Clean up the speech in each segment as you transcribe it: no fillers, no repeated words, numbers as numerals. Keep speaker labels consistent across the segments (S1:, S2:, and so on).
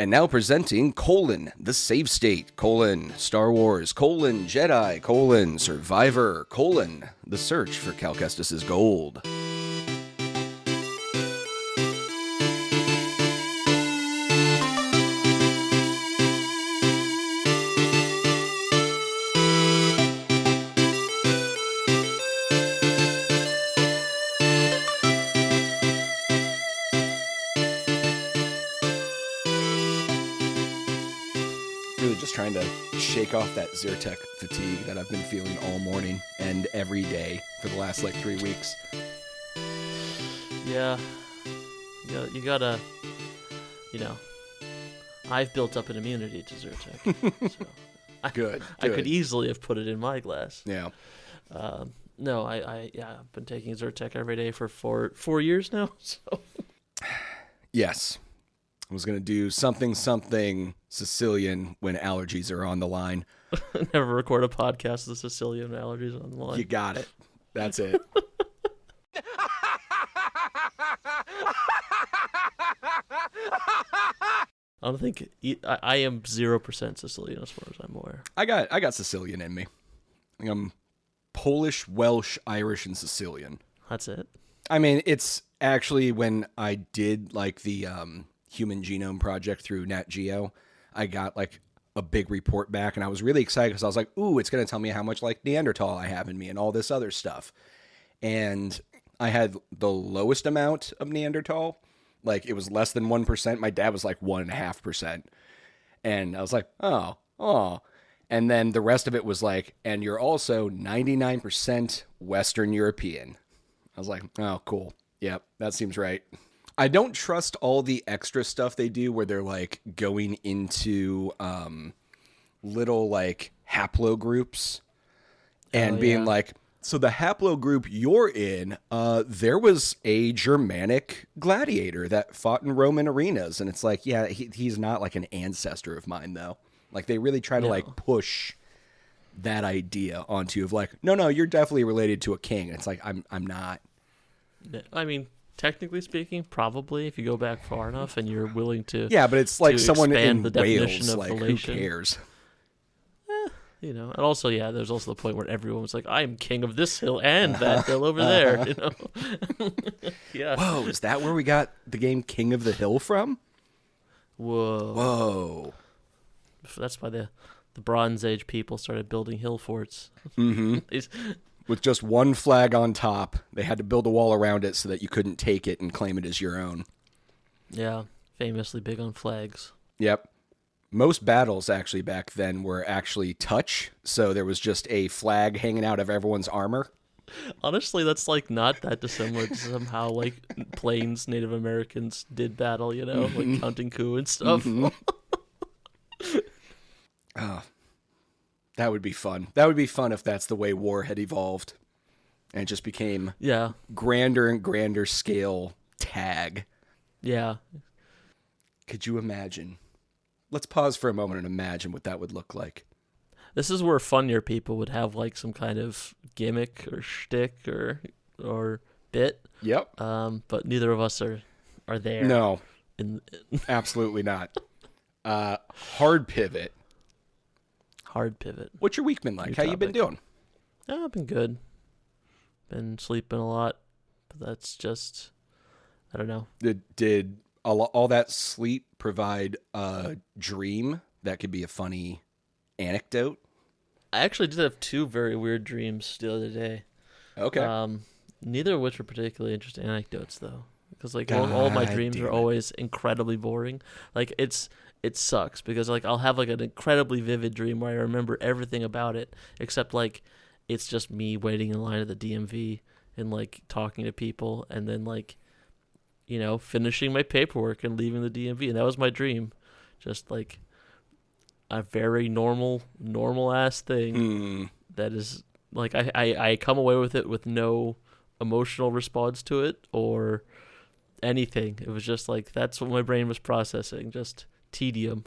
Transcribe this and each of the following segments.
S1: And now presenting, the save state, Star Wars, Jedi, Survivor, the search for Cal Kestis's gold. Trying to shake off that Zyrtec fatigue that I've been feeling all morning and every day for the last 3 weeks.
S2: Yeah, you gotta, I've built up an immunity to Zyrtec. So
S1: Good.
S2: I could easily have put it in my glass.
S1: Yeah.
S2: No, I've been taking Zyrtec every day for four years now. So
S1: yes. I was going to do something Sicilian when allergies are on the line.
S2: Never record a podcast with Sicilian allergies on the line.
S1: You got it. That's it.
S2: I don't think I am 0% Sicilian as far as I'm aware.
S1: I got Sicilian in me. I think I'm Polish, Welsh, Irish, and Sicilian.
S2: That's it.
S1: I mean, it's actually when I did the Human Genome Project through Nat Geo, I got a big report back, and I was really excited because I was like, ooh, it's going to tell me how much Neanderthal I have in me and all this other stuff. And I had the lowest amount of Neanderthal. It was less than 1%. My dad was 1.5%. And I was like, oh. And then the rest of it was and you're also 99% Western European. I was like, oh, cool. Yep, that seems right. I don't trust all the extra stuff they do where they're going into little haplogroups and being so the haplogroup you're in, there was a Germanic gladiator that fought in Roman arenas. And it's yeah, he's not an ancestor of mine though. They really try to push that idea onto you of no, you're definitely related to a king. It's I'm not.
S2: I mean, technically speaking, probably if you go back far enough and you're willing to.
S1: Yeah, but it's someone in
S2: the
S1: Wales.
S2: Of
S1: who cares?
S2: And also, there's also the point where everyone was I am king of this hill and that hill over there. Yeah.
S1: Whoa, is that where we got the game King of the Hill from? Whoa.
S2: That's why the Bronze Age people started building hill forts.
S1: Mm-hmm. With just one flag on top. They had to build a wall around it so that you couldn't take it and claim it as your own.
S2: Yeah, famously big on flags.
S1: Yep. Most battles actually back then were actually touch, so there was just a flag hanging out of everyone's armor.
S2: Honestly, that's not that dissimilar to somehow Plains Native Americans did battle,
S1: Mm-hmm.
S2: counting coup and stuff.
S1: Mm-hmm. Oh. That would be fun. That would be fun if that's the way war had evolved. And it just became grander and grander scale tag.
S2: Yeah.
S1: Could you imagine? Let's pause for a moment and imagine what that would look like.
S2: This is where funnier people would have some kind of gimmick or shtick or bit.
S1: Yep.
S2: But neither of us are there.
S1: No. Absolutely not. Hard pivot.
S2: Hard pivot.
S1: What's your week been like? How you been doing?
S2: Oh, I've been good. Been sleeping a lot, but that's just, I don't know.
S1: Did all that sleep provide a dream that could be a funny anecdote?
S2: I actually did have two very weird dreams the other day.
S1: Okay.
S2: Neither of which were particularly interesting anecdotes, though. Because all of my dreams are always incredibly boring. It sucks because I'll have an incredibly vivid dream where I remember everything about it except it's just me waiting in line at the DMV and talking to people and then finishing my paperwork and leaving the DMV, and that was my dream. Just a very normal ass thing that is I come away with it with no emotional response to it or anything. It was just that's what my brain was processing, just tedium.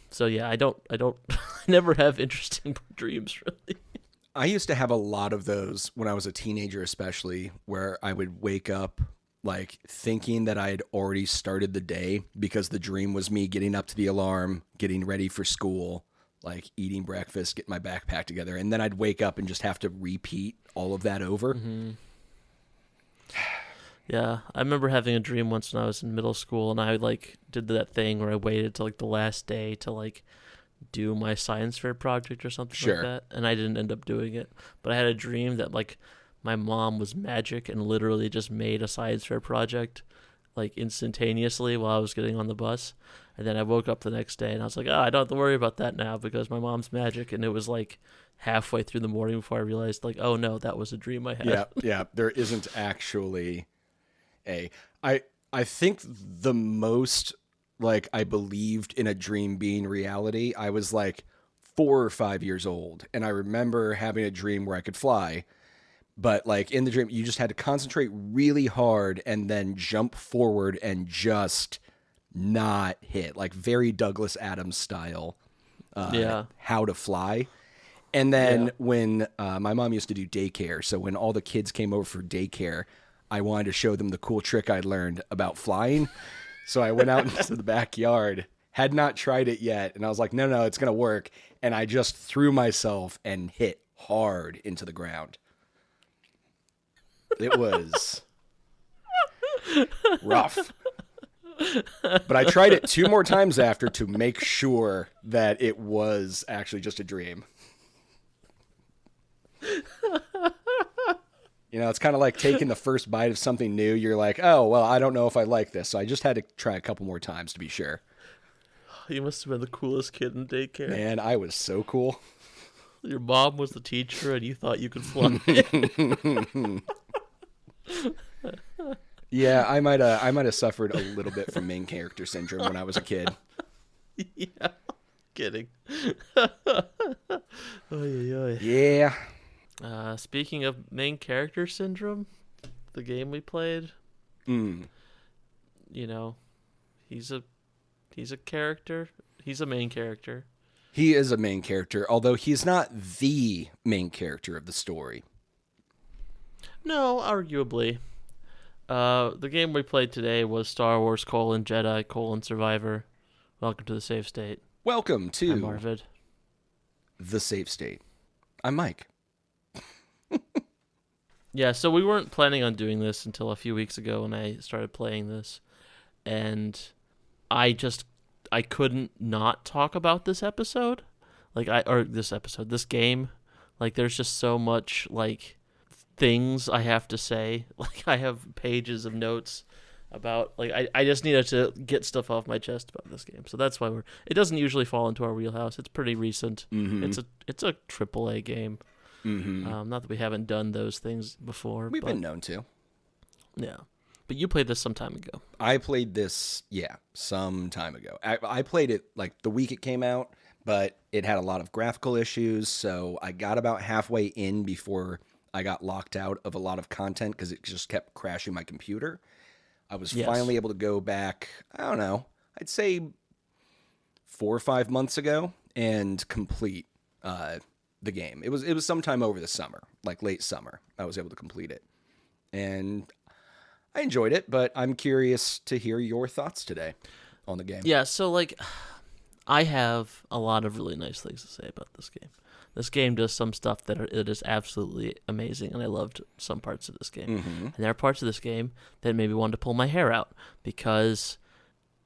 S2: So yeah, I don't I never have interesting dreams really.
S1: I used to have a lot of those when I was a teenager, especially where I would wake up like thinking that I had already started the day because the dream was me getting up to the alarm, getting ready for school, like eating breakfast, getting my backpack together. And then I'd wake up and just have to repeat all of that over.
S2: Mm-hmm. Yeah, I remember having a dream once when I was in middle school, and I like did that thing where I waited till like the last day to like do my science fair project or something like that, and I didn't end up doing it. But I had a dream that like my mom was magic and literally just made a science fair project like instantaneously while I was getting on the bus. And then I woke up the next day and I was like, I don't have to worry about that now because my mom's magic. And it was like halfway through the morning before I realized like, oh no, that was a dream I had.
S1: Yeah. There isn't actually I think the most like I believed in a dream being reality, I was like 4 or 5 years old. And I remember having a dream where I could fly. But like in the dream, you just had to concentrate really hard and then jump forward and just not hit, like very Douglas Adams style, how to fly. And then when my mom used to do daycare, so when all the kids came over for daycare, I wanted to show them the cool trick I'd learned about flying. So I went out into the backyard, had not tried it yet, and I was like, no, it's going to work. And I just threw myself and hit hard into the ground. It was rough. But I tried it 2 more times after to make sure that it was actually just a dream. You know, it's kind of like taking the first bite of something new. You're like, oh, well, I don't know if I like this. So I just had to try a couple more times to be sure.
S2: You must have been the coolest kid in daycare.
S1: Man, I was so cool.
S2: Your mom was the teacher and you thought you could fly.
S1: Yeah, I might have suffered a little bit from main character syndrome when I was a kid.
S2: Yeah, kidding.
S1: Yeah.
S2: Speaking of main character syndrome, the game we played, you know, he's a character. He's a main character.
S1: He is a main character, although he's not the main character of the story.
S2: No, arguably. The game we played today was Star Wars: Jedi: Survivor. Welcome to the Safe State.
S1: Welcome to
S2: I'm Arvid.
S1: The Safe State. I'm Mike.
S2: Yeah, so we weren't planning on doing this until a few weeks ago when I started playing this, and I couldn't not talk about this episode. This game. Like, there's just so much, like, things I have to say. Like, I have pages of notes about, like, I just needed to get stuff off my chest about this game. So that's why it doesn't usually fall into our wheelhouse. It's pretty recent.
S1: Mm-hmm.
S2: It's a AAA game.
S1: Mm-hmm.
S2: Not that we haven't done those things before.
S1: We've been known to.
S2: Yeah. But you played this some time ago.
S1: I played this, some time ago. I played it, like, the week it came out, but it had a lot of graphical issues, so I got about halfway in before I got locked out of a lot of content because it just kept crashing my computer. I was finally able to go back, I don't know, I'd say 4 or 5 months ago and complete the game. It was sometime over the summer, like late summer. I was able to complete it. And I enjoyed it, but I'm curious to hear your thoughts today on the game.
S2: Yeah, so, like, I have a lot of really nice things to say about this game. This game does some stuff that is absolutely amazing, and I loved some parts of this game.
S1: Mm-hmm.
S2: And there are parts of this game that made me want to pull my hair out because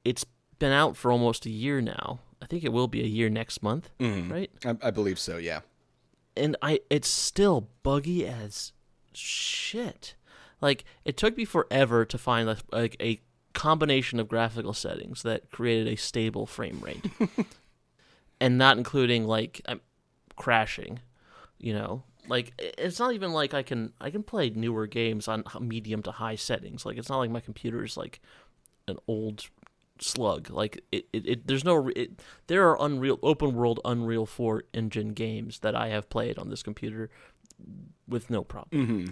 S2: it's been out for almost a year now. I think it will be a year next month, right?
S1: I believe so, yeah.
S2: And it's still buggy as shit. Like, it took me forever to find like a combination of graphical settings that created a stable frame rate. And not including, like, crashing, you know? Like, it's not even like I can play newer games on medium to high settings. Like, it's not like my computer is like an old slug. Like, there are open world Unreal 4 engine games that I have played on this computer with no problem.
S1: Mm-hmm.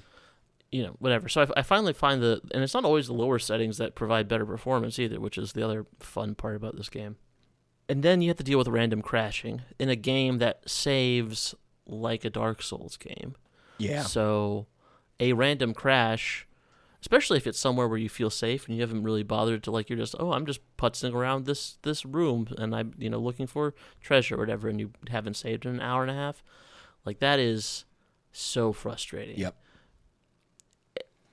S2: You know, whatever. So I finally find and it's not always the lower settings that provide better performance either, which is the other fun part about this game. And then you have to deal with random crashing in a game that saves like a Dark Souls game.
S1: Yeah.
S2: So a random crash especially if it's somewhere where you feel safe and you haven't really bothered to, like, you're just, I'm just putzing around this room and I'm, looking for treasure or whatever, and you haven't saved in an hour and a half. Like, that is so frustrating.
S1: Yep.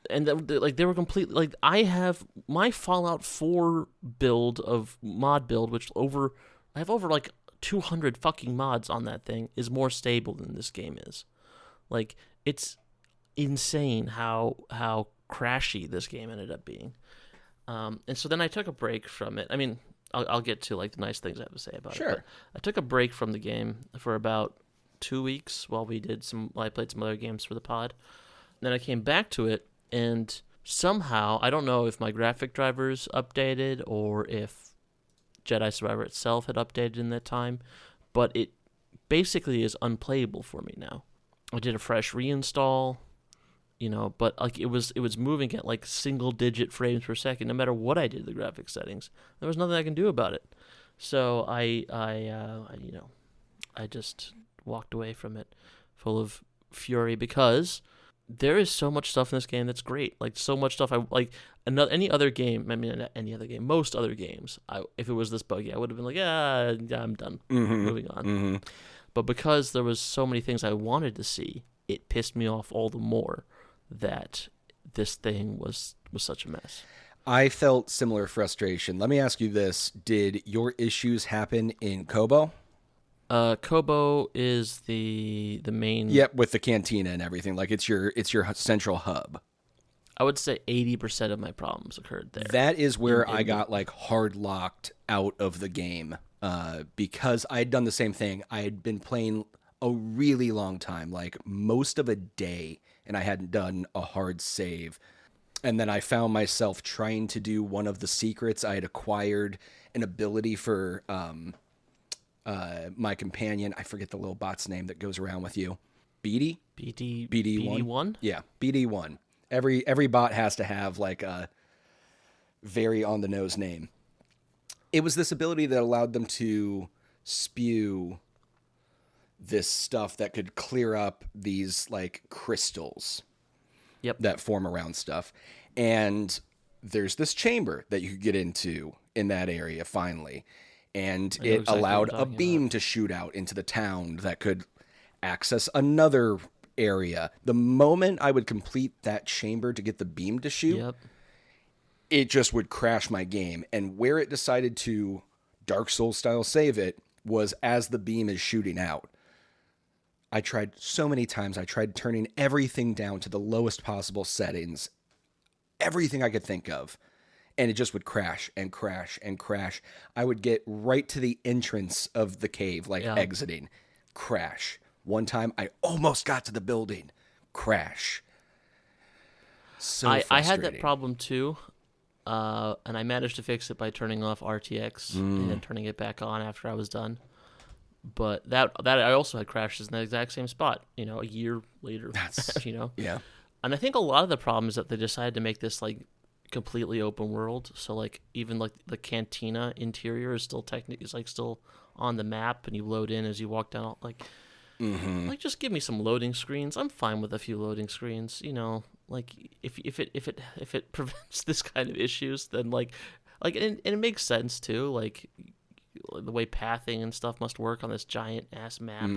S2: And they were completely, like, I have my Fallout 4 mod build, which I have over like 200 fucking mods on that thing, is more stable than this game is. Like, it's insane how crashy this game ended up being. And so then I took a break from it. I mean, I'll get to like the nice things I have to say about it. But I took a break from the game for about 2 weeks while I played some other games for the pod. And then I came back to it, and somehow, I don't know if my graphic drivers updated or if Jedi Survivor itself had updated in that time, but it basically is unplayable for me now. I did a fresh reinstall, but like it was moving at like single-digit frames per second, no matter what I did to the graphics settings. There was nothing I can do about it. So I just walked away from it, full of fury, because there is so much stuff in this game that's great. Like, so much stuff I like. Any other game, I mean, not any other game, most other games, if it was this buggy, I would have been like, yeah, I'm done, moving on. Mm-hmm. But because there was so many things I wanted to see, it pissed me off all the more that this thing was such a mess.
S1: I felt similar frustration. Let me ask you this: did your issues happen in Kobo?
S2: Kobo is the main.
S1: Yep, with the cantina and everything. Like, it's your central hub.
S2: I would say 80% of my problems occurred there.
S1: That is where I got like hard locked out of the game, because I had done the same thing. I had been playing a really long time, like most of a day, and I hadn't done a hard save. And then I found myself trying to do one of the secrets. I had acquired an ability for my companion. I forget the little bot's name that goes around with you. BD1? Yeah, BD1. Every bot has to have like a very on the nose name. It was this ability that allowed them to spew this stuff that could clear up these like crystals.
S2: Yep.
S1: That form around stuff. And there's this chamber that you could get into in that area finally. And it allowed a beam to shoot out into the town that could access another area. The moment I would complete that chamber to get the beam to shoot, it just would crash my game. And where it decided to Dark Souls style save it was as the beam is shooting out. I tried so many times. I tried turning everything down to the lowest possible settings, everything I could think of, and it just would crash and crash and crash. I would get right to the entrance of the cave, like exiting, crash. One time, I almost got to the building, crash. So
S2: I had that problem too, and I managed to fix it by turning off RTX and then turning it back on after I was done. But that I also had crashes in the exact same spot, a year later.
S1: That's,
S2: Yeah. And I think a lot of the problem is that they decided to make this like completely open world. So like even like the cantina interior is still still on the map, and you load in as you walk down. Like, like just give me some loading screens. I'm fine with a few loading screens. Like if it prevents this kind of issues, then and it makes sense too. Like, the way pathing and stuff must work on this giant ass map.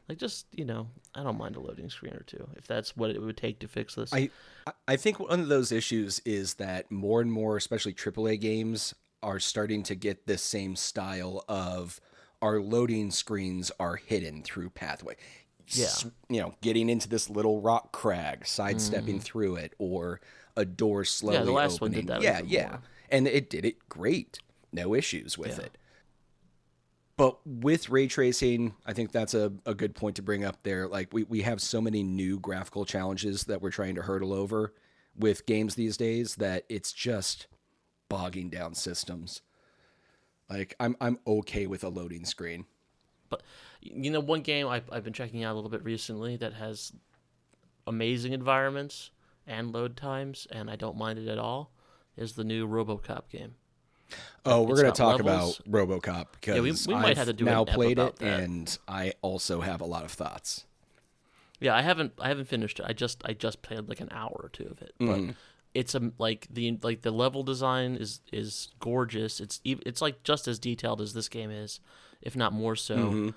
S2: Like, just, I don't mind a loading screen or two if that's what it would take to fix this.
S1: I think one of those issues is that more and more, especially AAA games, are starting to get this same style of our loading screens are hidden through pathway.
S2: Yeah.
S1: Getting into this little rock crag, sidestepping through it, or a door slowly opening.
S2: Yeah, the last one did that.
S1: Yeah. And it did it great. No issues with it. But with ray tracing, I think that's a good point to bring up there. Like, we have so many new graphical challenges that we're trying to hurdle over with games these days that it's just bogging down systems. Like, I'm okay with a loading screen.
S2: But, one game I've been checking out a little bit recently that has amazing environments and load times, and I don't mind it at all, is the new RoboCop game.
S1: Oh, we're going to talk about RoboCop because
S2: we might have to do
S1: now
S2: an ep
S1: played
S2: about
S1: it,
S2: that.
S1: And I also have a lot of thoughts.
S2: Yeah, I haven't finished it. I just played like an hour or two of it, but it's the level design is gorgeous. It's like just as detailed as this game is, if not more so.
S1: Mm-hmm.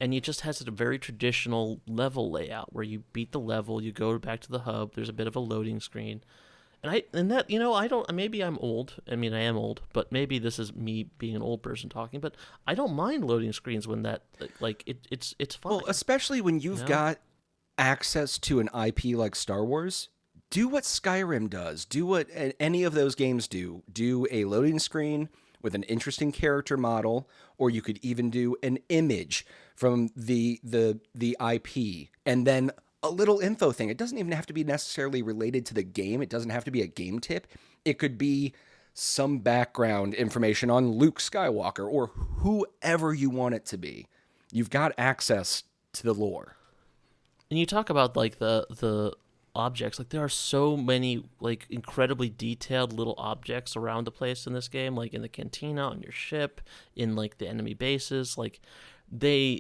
S2: And it just has a very traditional level layout where you beat the level, you go back to the hub. There's a bit of a loading screen, I don't. Maybe I'm old. I mean, I am old, but maybe this is me being an old person talking. But I don't mind loading screens when it's fine.
S1: Well, especially when you've got access to an IP like Star Wars. Do what Skyrim does. Do what any of those games do. Do a loading screen with an interesting character model, or you could even do an image from the IP, and then a little info thing. It doesn't even have to be necessarily related to the game. It doesn't have to be a game tip. It could be some background information on Luke Skywalker or whoever you want it to be. You've got access to the lore.
S2: And you talk about like the objects. Like there are so many like incredibly detailed little objects around the place in this game, like in the cantina, on your ship, in like the enemy bases. Like they're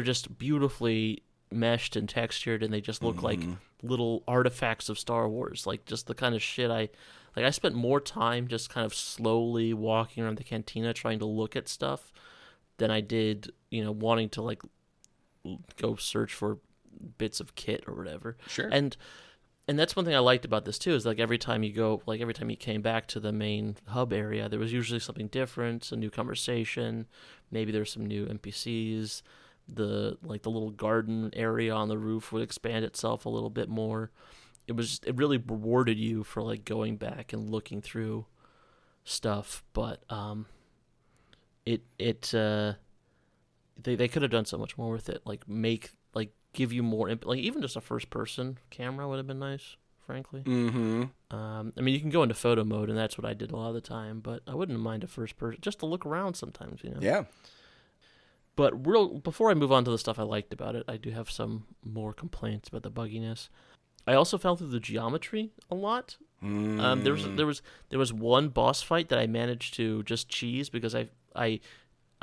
S2: just beautifully meshed and textured, and they just look like little artifacts of Star Wars. Like just the kind of shit I spent more time just kind of slowly walking around the cantina trying to look at stuff than I did, wanting to like go search for bits of kit or whatever.
S1: Sure.
S2: And that's one thing I liked about this too, is like every time you came back to the main hub area, there was usually something different, a new conversation, maybe there's some new NPCs. The little garden area on the roof would expand itself a little bit more. It really rewarded you for like going back and looking through stuff, but they could have done so much more with it. Like give you more like even just a first person camera would have been nice, frankly.
S1: Mm-hmm.
S2: I mean, you can go into photo mode, and that's what I did a lot of the time, but I wouldn't mind a first person just to look around sometimes,
S1: Yeah.
S2: But before I move on to the stuff I liked about it, I do have some more complaints about the bugginess. I also fell through the geometry a lot. There was one boss fight that I managed to just cheese because I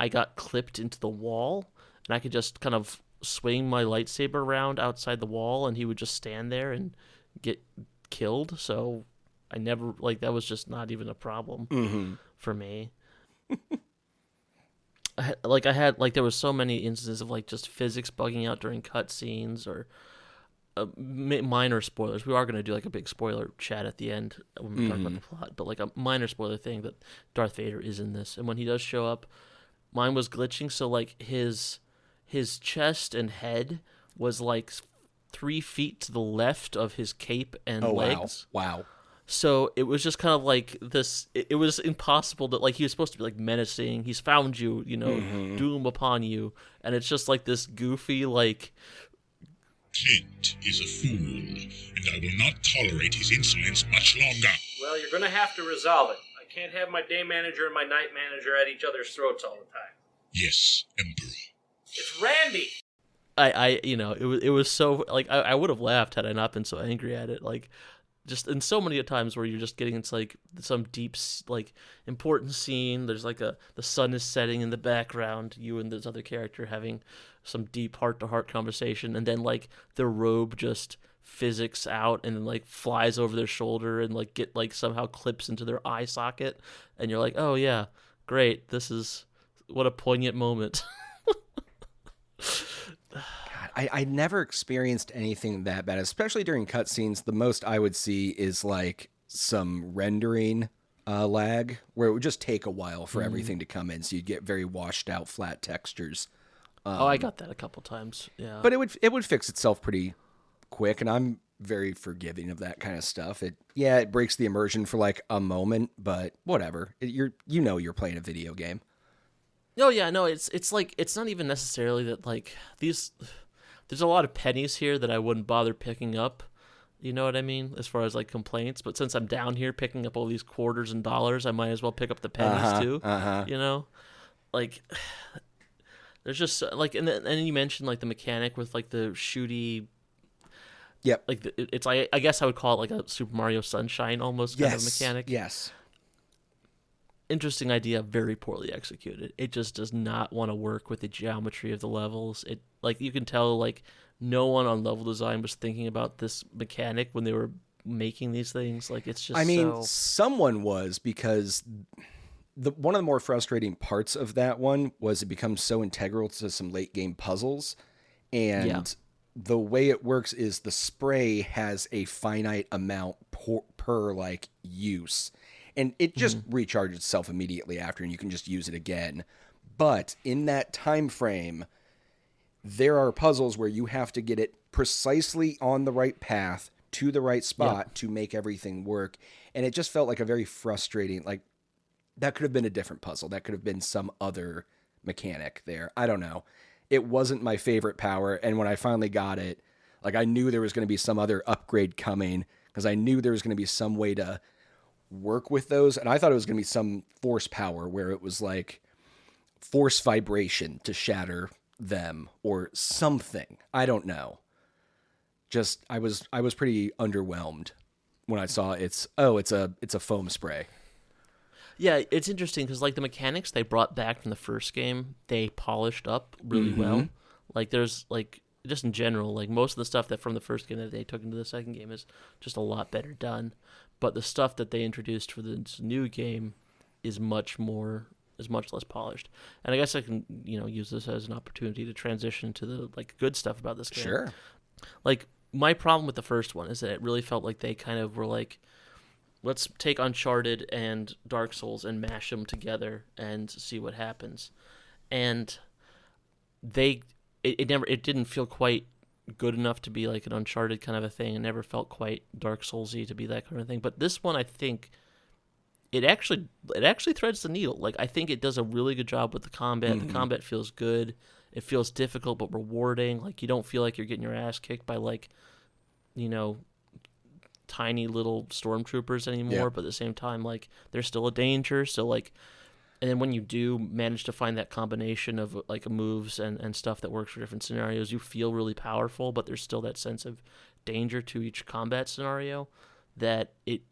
S2: got clipped into the wall, and I could just kind of swing my lightsaber around outside the wall, and he would just stand there and get killed. So I never that was just not even a problem for me. There was so many instances of like just physics bugging out during cutscenes or minor spoilers. We are going to do like a big spoiler chat at the end when we talk about the plot, but like a minor spoiler thing that Darth Vader is in this, and when he does show up, mine was glitching. So like his chest and head was like 3 feet to the left of his cape and legs.
S1: Wow.
S2: So it was just kind of like this. It was impossible to like. He was supposed to be like menacing. He's found you, doom upon you, and it's just like this goofy like.
S3: Clint is a fool, and I will not tolerate his insolence much longer.
S4: Well, you're gonna have to resolve it. I can't have my day manager and my night manager at each other's throats all the time.
S3: Yes, Emperor.
S4: It's Randy.
S2: It was so like I would have laughed had I not been so angry at it. Like. Just in so many times where you're just getting into like some deep like important scene. There's like the sun is setting in the background, you and this other character having some deep heart-to-heart conversation, and then like their robe just physics out and then like flies over their shoulder and like get like somehow clips into their eye socket, and you're like, oh yeah, great, this is what a poignant moment.
S1: I never experienced anything that bad, especially during cutscenes. The most I would see is like some rendering lag, where it would just take a while for everything to come in, so you'd get very washed out, flat textures.
S2: I got that a couple times, yeah.
S1: But it would fix itself pretty quick, and I'm very forgiving of that kind of stuff. It breaks the immersion for like a moment, but whatever. You're playing a video game.
S2: Oh yeah, no, it's like it's not even necessarily that like these. There's a lot of pennies here that I wouldn't bother picking up, you know what I mean, as far as like complaints. But since I'm down here picking up all these quarters and dollars, I might as well pick up the pennies too. Like there's just like, and then you mentioned like the mechanic with like the shooty.
S1: Yep.
S2: Like it's I guess I would call it like a Super Mario Sunshine almost kind of mechanic.
S1: Yes.
S2: Interesting idea, very poorly executed. It just does not want to work with the geometry of the levels. It like you can tell like no one on level design was thinking about this mechanic when they were making these things. Like, it's just
S1: I mean,
S2: so...
S1: someone was, because one of the more frustrating parts of that one was it becomes so integral to some late game puzzles. And the way it works is the spray has a finite amount per like use. And it just recharges itself immediately after, and you can just use it again. But in that time frame, there are puzzles where you have to get it precisely on the right path to the right spot to make everything work. And it just felt like a very frustrating, like, that could have been a different puzzle. That could have been some other mechanic there. I don't know. It wasn't my favorite power. And when I finally got it, like, I knew there was going to be some other upgrade coming, because I knew there was going to be some way to work with those. And I thought it was going to be some force power where it was like force vibration to shatter them or something. I don't know. Just, I was pretty underwhelmed when I saw it's a foam spray.
S2: Yeah, it's interesting because, like, the mechanics they brought back from the first game, they polished up really well. Like, there's, like, just in general, like, most of the stuff that from the first game that they took into the second game is just a lot better done. But the stuff that they introduced for this new game is much less polished. And I guess I can, use this as an opportunity to transition to the, like, good stuff about this game.
S1: Sure.
S2: Like, my problem with the first one is that it really felt like they kind of were like, let's take Uncharted and Dark Souls and mash them together and see what happens. And it didn't feel quite good enough to be like an Uncharted kind of a thing. It never felt quite Dark Souls-y to be that kind of thing. But this one, I think, it actually threads the needle. Like, I think it does a really good job with the combat. The combat feels good. It feels difficult but rewarding. Like, you don't feel like you're getting your ass kicked by, like, tiny little stormtroopers anymore. But at the same time, like, there's still a danger. So, like, and then when you do manage to find that combination of, like, moves and stuff that works for different scenarios, you feel really powerful, but there's still that sense of danger to each combat scenario that it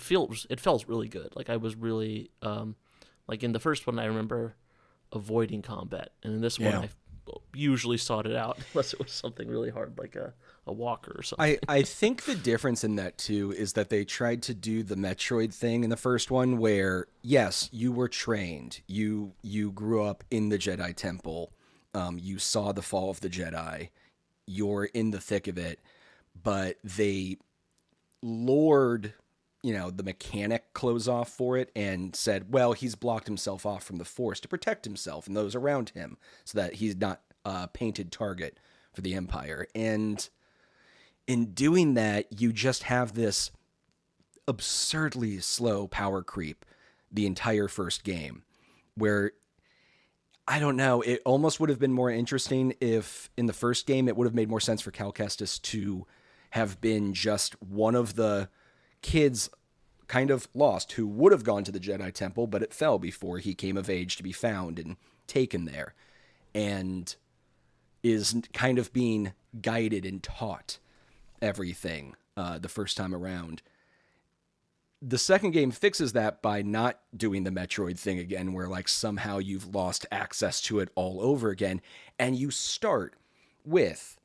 S2: felt really good. Like, I was really like, in the first one I remember avoiding combat, and in this one I usually sought it out unless it was something really hard like a walker or something.
S1: I think the difference in that too is that they tried to do the Metroid thing in the first one where, yes, you were trained, you grew up in the Jedi Temple, you saw the fall of the Jedi, you're in the thick of it, but they lured the mechanic clothes off for it and said, well, he's blocked himself off from the Force to protect himself and those around him so that he's not a painted target for the Empire. And in doing that, you just have this absurdly slow power creep the entire first game where, I don't know, it almost would have been more interesting if in the first game it would have made more sense for Cal Kestis to have been just one of the kids kind of lost who would have gone to the Jedi Temple, but it fell before he came of age to be found and taken there, and is kind of being guided and taught everything the first time around. The second game fixes that by not doing the Metroid thing again, where like somehow you've lost access to it all over again, and you start with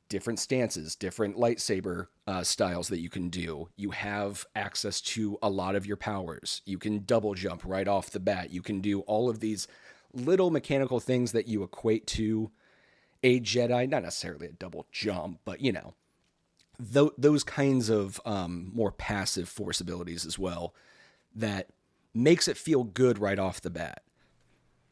S1: different stances, different lightsaber styles that you can do. You have access to a lot of your powers. You can double jump right off the bat. You can do all of these little mechanical things that you equate to a Jedi, not necessarily a double jump, but those kinds of more passive force abilities as well that makes it feel good right off the bat.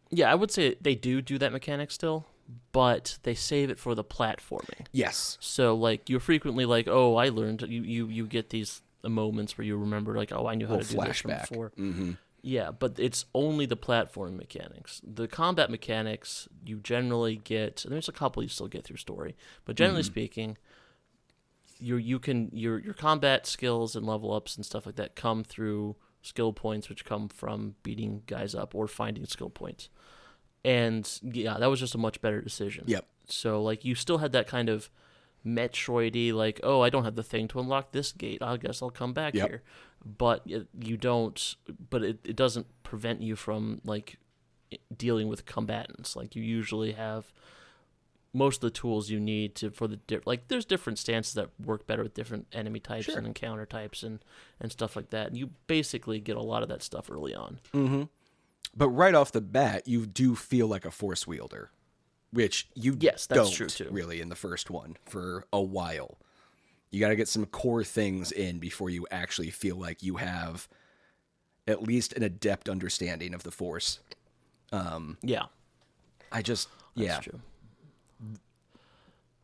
S2: Yeah, I would say they do that mechanic still, but they save it for the platforming.
S1: Yes.
S2: So, like, you're frequently like, oh, I learned. You get these moments where you remember, like, oh, I knew how to do this from before. Mm-hmm. Yeah, but it's only the platform mechanics. The combat mechanics, you generally get, there's a couple you still get through story, but generally speaking, your combat skills and level ups and stuff like that come through skill points, which come from beating guys up or finding skill points. And yeah, that was just a much better decision.
S1: Yep.
S2: So, like, you still had that kind of Metroid-y, like, oh, I don't have the thing to unlock this gate, I guess I'll come back here. But you don't, but it doesn't prevent you from, like, dealing with combatants. Like, you usually have most of the tools you need for the like there's different stances that work better with different enemy types
S1: Sure.
S2: and encounter types and stuff like that. And you basically get a lot of that stuff early on.
S1: Mm-hmm. But right off the bat, you do feel like a force wielder, which you
S2: Yes, that's true too.
S1: Really in the first one for a while. You got to get some core things in before you actually feel like you have at least an adept understanding of the force.
S2: Yeah.
S1: That's
S2: true.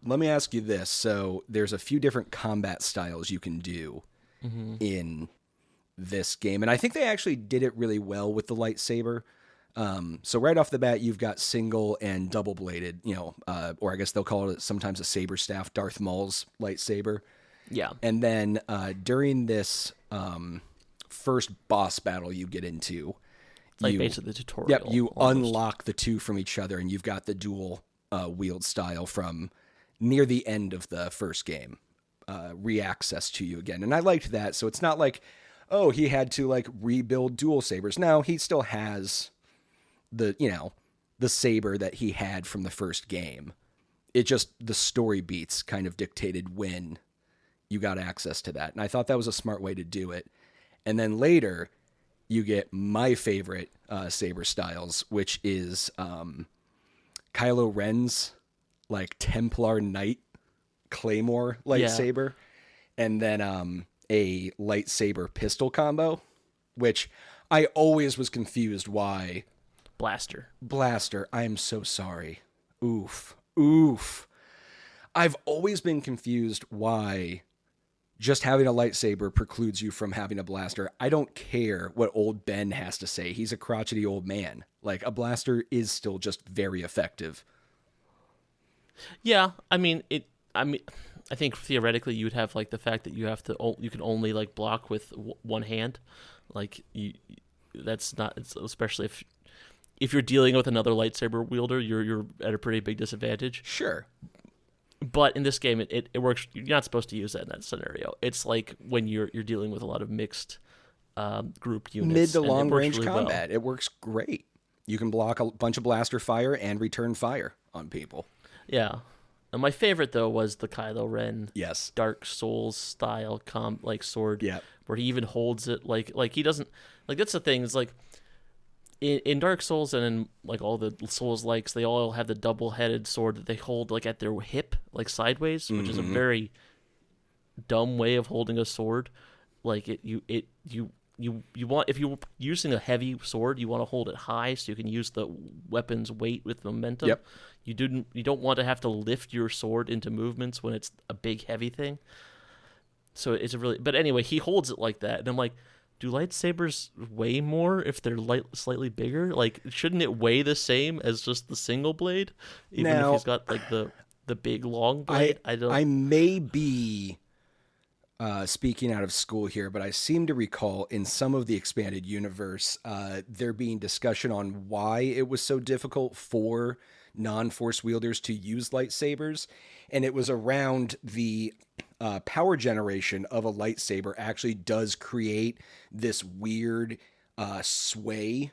S1: Let me ask you this. So there's a few different combat styles you can do in this game. And I think they actually did it really well with the lightsaber. So right off the bat, you've got single and double bladed, or I guess they'll call it sometimes a saber staff, Darth Maul's lightsaber.
S2: Yeah.
S1: And then during this first boss battle you get into,
S2: Like basically the tutorial.
S1: Yep, you
S2: almost.
S1: unlock the two from each other, and you've got the dual wield style from near the end of the first game re-access to you again. And I liked that. So it's not like, oh, he had to like rebuild dual sabers. No, he still has the saber that he had from the first game. It just, the story beats kind of dictated when you got access to that. And I thought that was a smart way to do it. And then later, you get my favorite saber styles, which is Kylo Ren's like Templar Knight Claymore lightsaber, and then a lightsaber pistol combo, which I always was confused why. Blaster. I am so sorry. Oof. I've always been confused why just having a lightsaber precludes you from having a blaster. I don't care what old Ben has to say. He's a crotchety old man. Like, a blaster is still just very effective.
S2: Yeah, I think theoretically you'd have like the fact that you can only like block with one hand, like that's not, especially if you're dealing with another lightsaber wielder, you're at a pretty big disadvantage.
S1: Sure.
S2: But in this game, it works. You're not supposed to use that in that scenario. It's like when you're dealing with a lot of mixed group units.
S1: Mid to long range
S2: really
S1: combat.
S2: well.
S1: It works great. You can block a bunch of blaster fire and return fire on people.
S2: Yeah. And my favorite though was the Kylo Ren
S1: Yes.
S2: Dark Souls style sword.
S1: Yeah.
S2: Where he even holds it like he doesn't, like, that's the thing, is like in Dark Souls and in like all the Souls likes, they all have the double-headed sword that they hold like at their hip, like sideways, which is a very dumb way of holding a sword. Like you want, if you're using a heavy sword, you want to hold it high so you can use the weapon's weight with momentum.
S1: Yep.
S2: You don't want to have to lift your sword into movements when it's a big heavy thing. So it's but anyway, he holds it like that, and I'm like, do lightsabers weigh more if they're slightly bigger? Like, shouldn't it weigh the same as just the single blade, even if he's got like the big long blade?
S1: I may be speaking out of school here, but I seem to recall in some of the expanded universe there being discussion on why it was so difficult for non-force wielders to use lightsabers, and it was around the power generation of a lightsaber actually does create this weird sway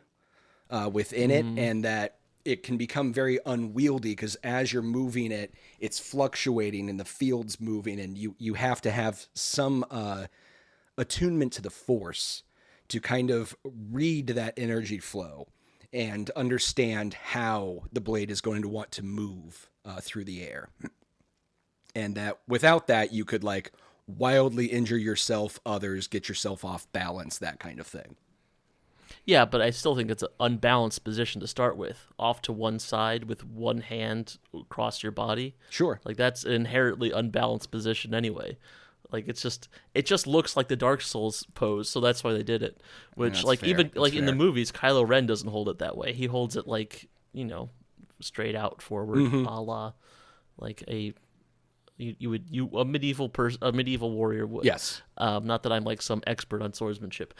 S1: within it, and that it can become very unwieldy because as you're moving it, it's fluctuating and the field's moving, and you have to have some attunement to the force to kind of read that energy flow and understand how the blade is going to want to move through the air. And that without that, you could like wildly injure yourself, others, get yourself off balance, that kind of thing.
S2: Yeah, but I still think it's an unbalanced position to start with. Off to one side with one hand across your body.
S1: Sure.
S2: Like, that's an inherently unbalanced position anyway. Like, it just looks like the Dark Souls pose, so that's why they did it. Which,
S1: That's
S2: like,
S1: fair.
S2: even
S1: That's
S2: like in the
S1: fair.
S2: movies, Kylo Ren doesn't hold it that way. He holds it like, straight out forward, a la like a medieval warrior would.
S1: Yes.
S2: Not that I'm like some expert on swordsmanship.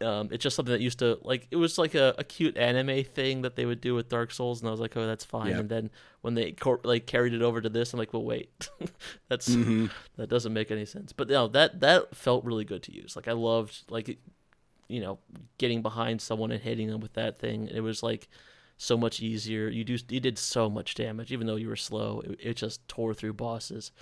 S2: It's just something that used to, like, it was like a cute anime thing that they would do with Dark Souls, and I was like, oh, that's fine.
S1: Yeah.
S2: And then when they carried it over to this, I'm like, well, wait, that doesn't make any sense. But no, that felt really good to use. Like, I loved, like, getting behind someone and hitting them with that thing. It was like so much easier. You did so much damage, even though you were slow. It just tore through bosses.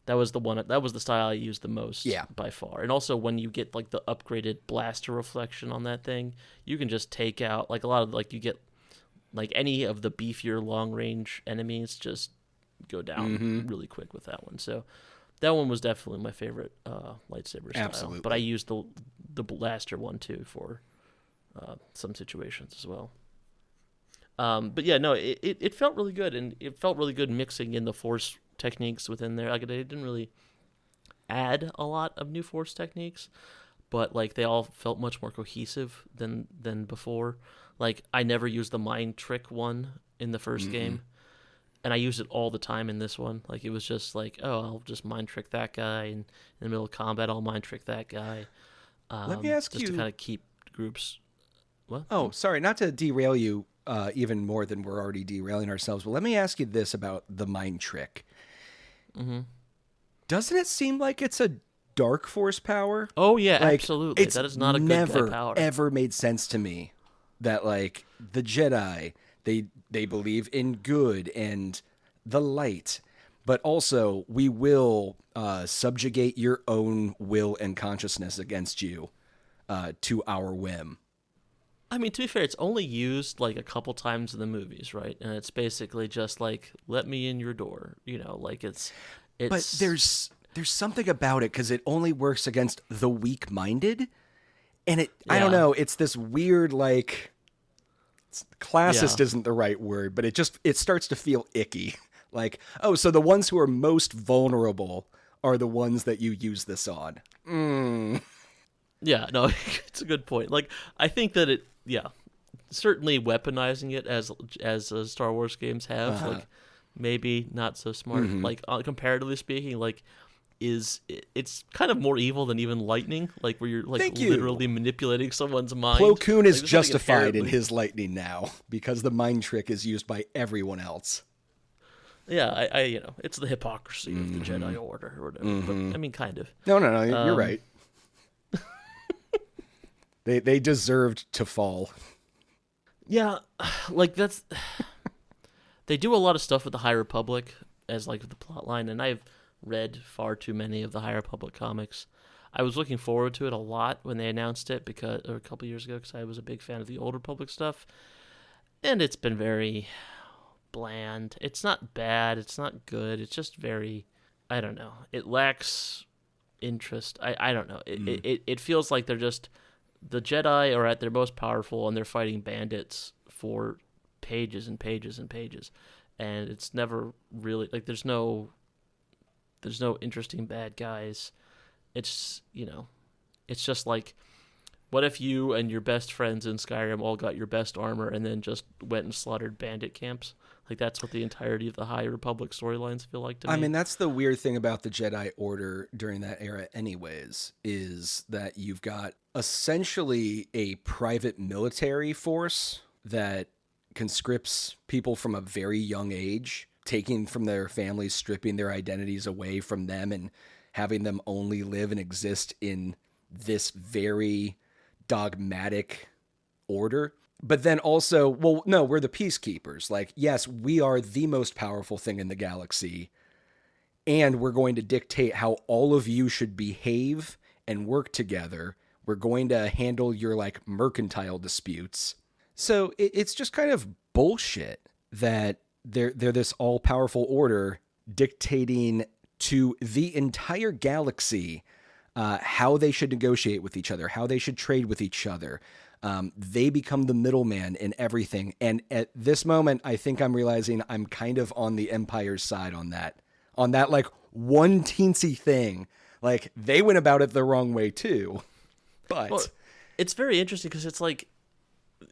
S2: That was the style I used the most, by far. And also when you get like the upgraded blaster reflection on that thing, you can just take out like a lot of like you get like any of the beefier long range enemies just go down really quick with that one. So that one was definitely my favorite lightsaber style.
S1: Absolutely.
S2: But I used the blaster one too for some situations as well. But yeah, no, it felt really good, and it felt really good mixing in the Force techniques within there. Like, they didn't really add a lot of new Force techniques, but like they all felt much more cohesive than before. Like, I never used the mind trick one in the first game, and I used it all the time in this one. Like, it was just like, oh, I'll just mind trick that guy, and in the middle of combat, I'll mind trick that guy.
S1: Let me ask
S2: just
S1: you
S2: to kind of keep groups. What?
S1: Oh, sorry, not to derail you even more than we're already derailing ourselves, but let me ask you this about the mind trick. Doesn't it seem like it's a dark Force power?
S2: Oh yeah,
S1: like,
S2: absolutely. That is not a good guy power.
S1: Ever made sense to me that like the Jedi, they believe in good and the light, but also we will subjugate your own will and consciousness against you to our whim.
S2: I mean, to be fair, it's only used like a couple times in the movies, right? And it's basically just like, let me in your door, like it's.
S1: But there's something about it because it only works against the weak-minded, and I don't know, it's this weird like. Classist isn't the right word, but it starts to feel icky. Like, oh, so the ones who are most vulnerable are the ones that you use this on.
S2: Yeah, no, it's a good point. Like, I think that certainly weaponizing it as Star Wars games have, like, maybe not so smart. Like, comparatively speaking, like, it's kind of more evil than even lightning, like where you're like literally manipulating someone's mind.
S1: Plo Koon is justified in his lightning now because the mind trick is used by everyone else.
S2: Yeah, I it's the hypocrisy of the Jedi Order or whatever. But I mean, kind of.
S1: No, you're right. They deserved to fall.
S2: Yeah, like they do a lot of stuff with the High Republic as like the plot line, and I've read far too many of the High Republic comics. I was looking forward to it a lot when they announced it a couple years ago because I was a big fan of the Old Republic stuff, and it's been very bland. It's not bad. It's not good. It's just very, I don't know. It lacks interest. I don't know. It feels like they're just, the Jedi are at their most powerful and they're fighting bandits for pages and pages and pages, and it's never really like there's no interesting bad guys. It's it's just like, what if you and your best friends in Skyrim all got your best armor and then just went and slaughtered bandit camps? Like, that's what the entirety of the High Republic storylines feel like to me.
S1: I mean, that's the weird thing about the Jedi Order during that era anyways, is that you've got essentially a private military force that conscripts people from a very young age, taking from their families, stripping their identities away from them and having them only live and exist in this very dogmatic order. But then also, well, no, we're the peacekeepers. Like, yes, we are the most powerful thing in the galaxy, and we're going to dictate how all of you should behave and work together. We're going to handle your, like, mercantile disputes. So it's just kind of bullshit that they're this all-powerful order dictating to the entire galaxy how they should negotiate with each other, how they should trade with each other. They become the middleman in everything. And at this moment, I think I'm realizing I'm kind of on the Empire's side on that like one teensy thing. Like, they went about it the wrong way too. But
S2: well, it's very interesting because it's like,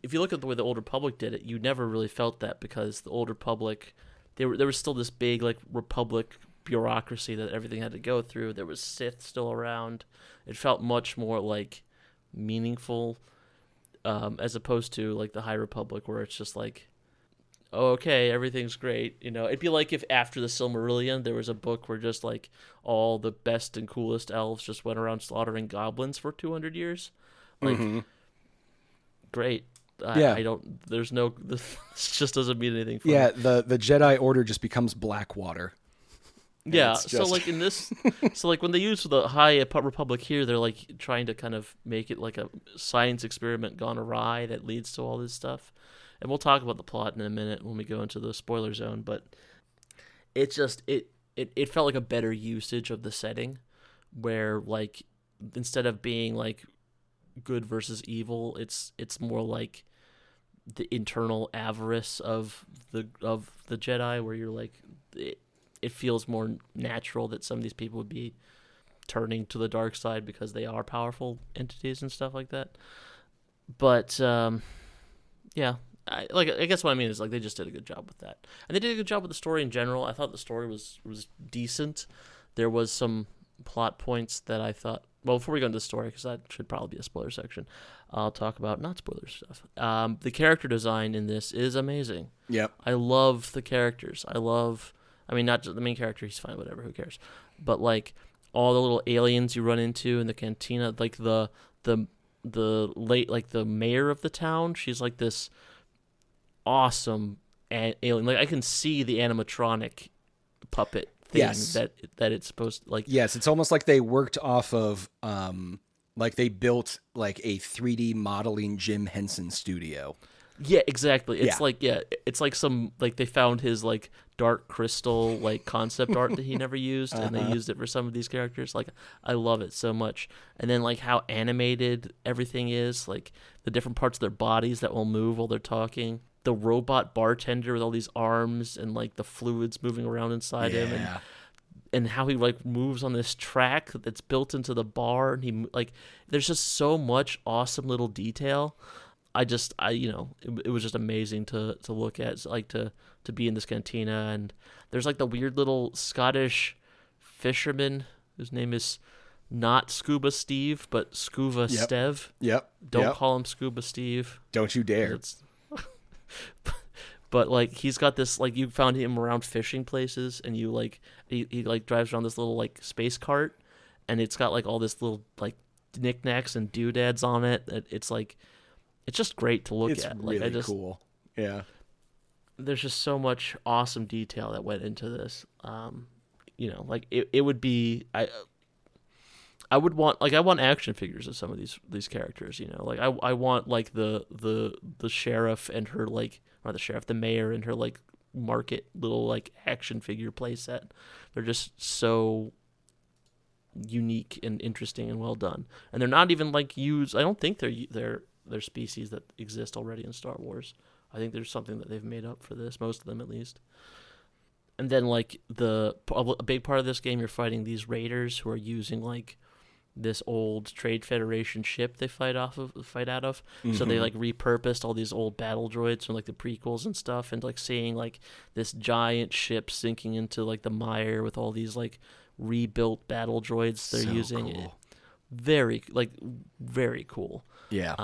S2: if you look at the way the Old Republic did it, you never really felt that because the Old Republic, there was still this big like Republic bureaucracy that everything had to go through. There was Sith still around. It felt much more like meaningful, as opposed to like the High Republic where it's just like, oh, okay, everything's great. It'd be like if after the Silmarillion there was a book where just like all the best and coolest elves just went around slaughtering goblins for 200 years. Like, great. I don't. There's no. This just doesn't mean anything. For me.
S1: The Jedi Order just becomes Blackwater.
S2: Yeah, so like in this, so like when they use the High Republic here, they're like trying to kind of make it like a science experiment gone awry that leads to all this stuff. And we'll talk about the plot in a minute when we go into the spoiler zone, but it just it felt like a better usage of the setting where like instead of being like good versus evil, it's more like the internal avarice of the Jedi where you're like it feels more natural that some of these people would be turning to the dark side because they are powerful entities and stuff like that. But yeah, I guess what I mean is like they just did a good job with that, and they did a good job with the story in general. I thought the story was decent. There was some plot points that I thought. Well, before we go into the story, because that should probably be a spoiler section, I'll talk about not spoiler stuff. The character design in this is amazing.
S1: Yep.
S2: I love the characters. I mean, not just the main character. He's fine, whatever. Who cares? But like all the little aliens you run into in the cantina, like the mayor of the town. She's like this awesome alien. Like I can see the animatronic puppet thing that it's supposed to, like.
S1: Yes, it's almost like they worked off of like they built like a 3D modeling Jim Henson studio.
S2: Yeah, exactly. It's it's like some like they found his like dark crystal like concept art that he never used and they used it for some of these characters. Like I love it so much. And then like how animated everything is, like the different parts of their bodies that will move while they're talking. The robot bartender with all these arms and like the fluids moving around inside him and how he like moves on this track that's built into the bar and he like there's just so much awesome little detail. It was just amazing to look at, like to be in this cantina, and there's like the weird little Scottish fisherman whose name is not Scuba Steve but Scuba Stev.
S1: Yep.
S2: Don't call him Scuba Steve.
S1: Don't you dare.
S2: But like he's got this like you found him around fishing places, and you like he like drives around this little like space cart, and it's got like all this little like knickknacks and doodads on it. It's like. It's just great to look at. Like
S1: really cool. Yeah.
S2: There's just so much awesome detail that went into this. Like it would be I want action figures of some of these characters, Like I want like the sheriff and her like or the mayor and her like market little like action figure playset. They're just so unique and interesting and well done. And they're not even like used. I don't think they're species that exist already in Star Wars. I think there's something that they've made up for this, most of them at least. And then like a big part of this game, you're fighting these raiders who are using like this old Trade Federation ship they fight out of. Mm-hmm. So they like repurposed all these old battle droids from like the prequels and stuff, and like seeing like this giant ship sinking into like the mire with all these like rebuilt battle droids they're using.
S1: Cool.
S2: Very cool.
S1: Yeah.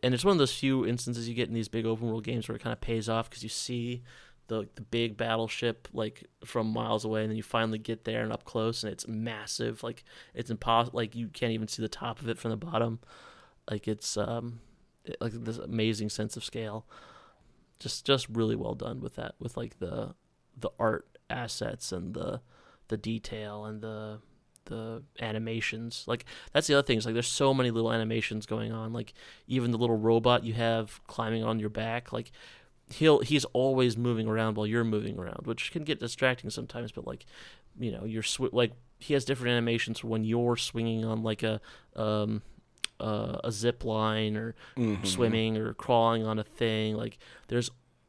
S2: And it's one of those few instances you get in these big open world games where it kind of pays off because you see the big battleship like from miles away, and then you finally get there and up close, and it's massive. Like it's impossible. Like you can't even see the top of it from the bottom. Like it's like this amazing sense of scale. Just really well done with that. With like the art assets and the detail and the animations. Like that's the other thing is like there's so many little animations going on. Like even the little robot you have climbing on your back, like he's always moving around while you're moving around, which can get distracting sometimes. But like you're like he has different animations for when you're swinging on like a zip line or swimming or crawling on a thing. Like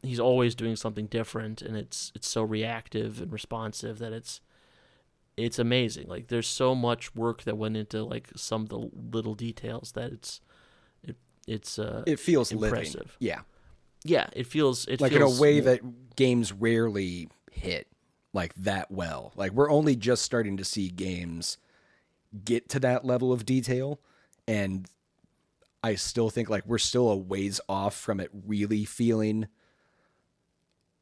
S2: he's always doing something different, and it's so reactive and responsive that it's amazing. Like there's so much work that went into like some of the little details that it feels impressive.
S1: Living.
S2: Yeah, it feels
S1: like in a way that games rarely hit like that well. Like we're only just starting to see games get to that level of detail, and I still think like we're still a ways off from it really feeling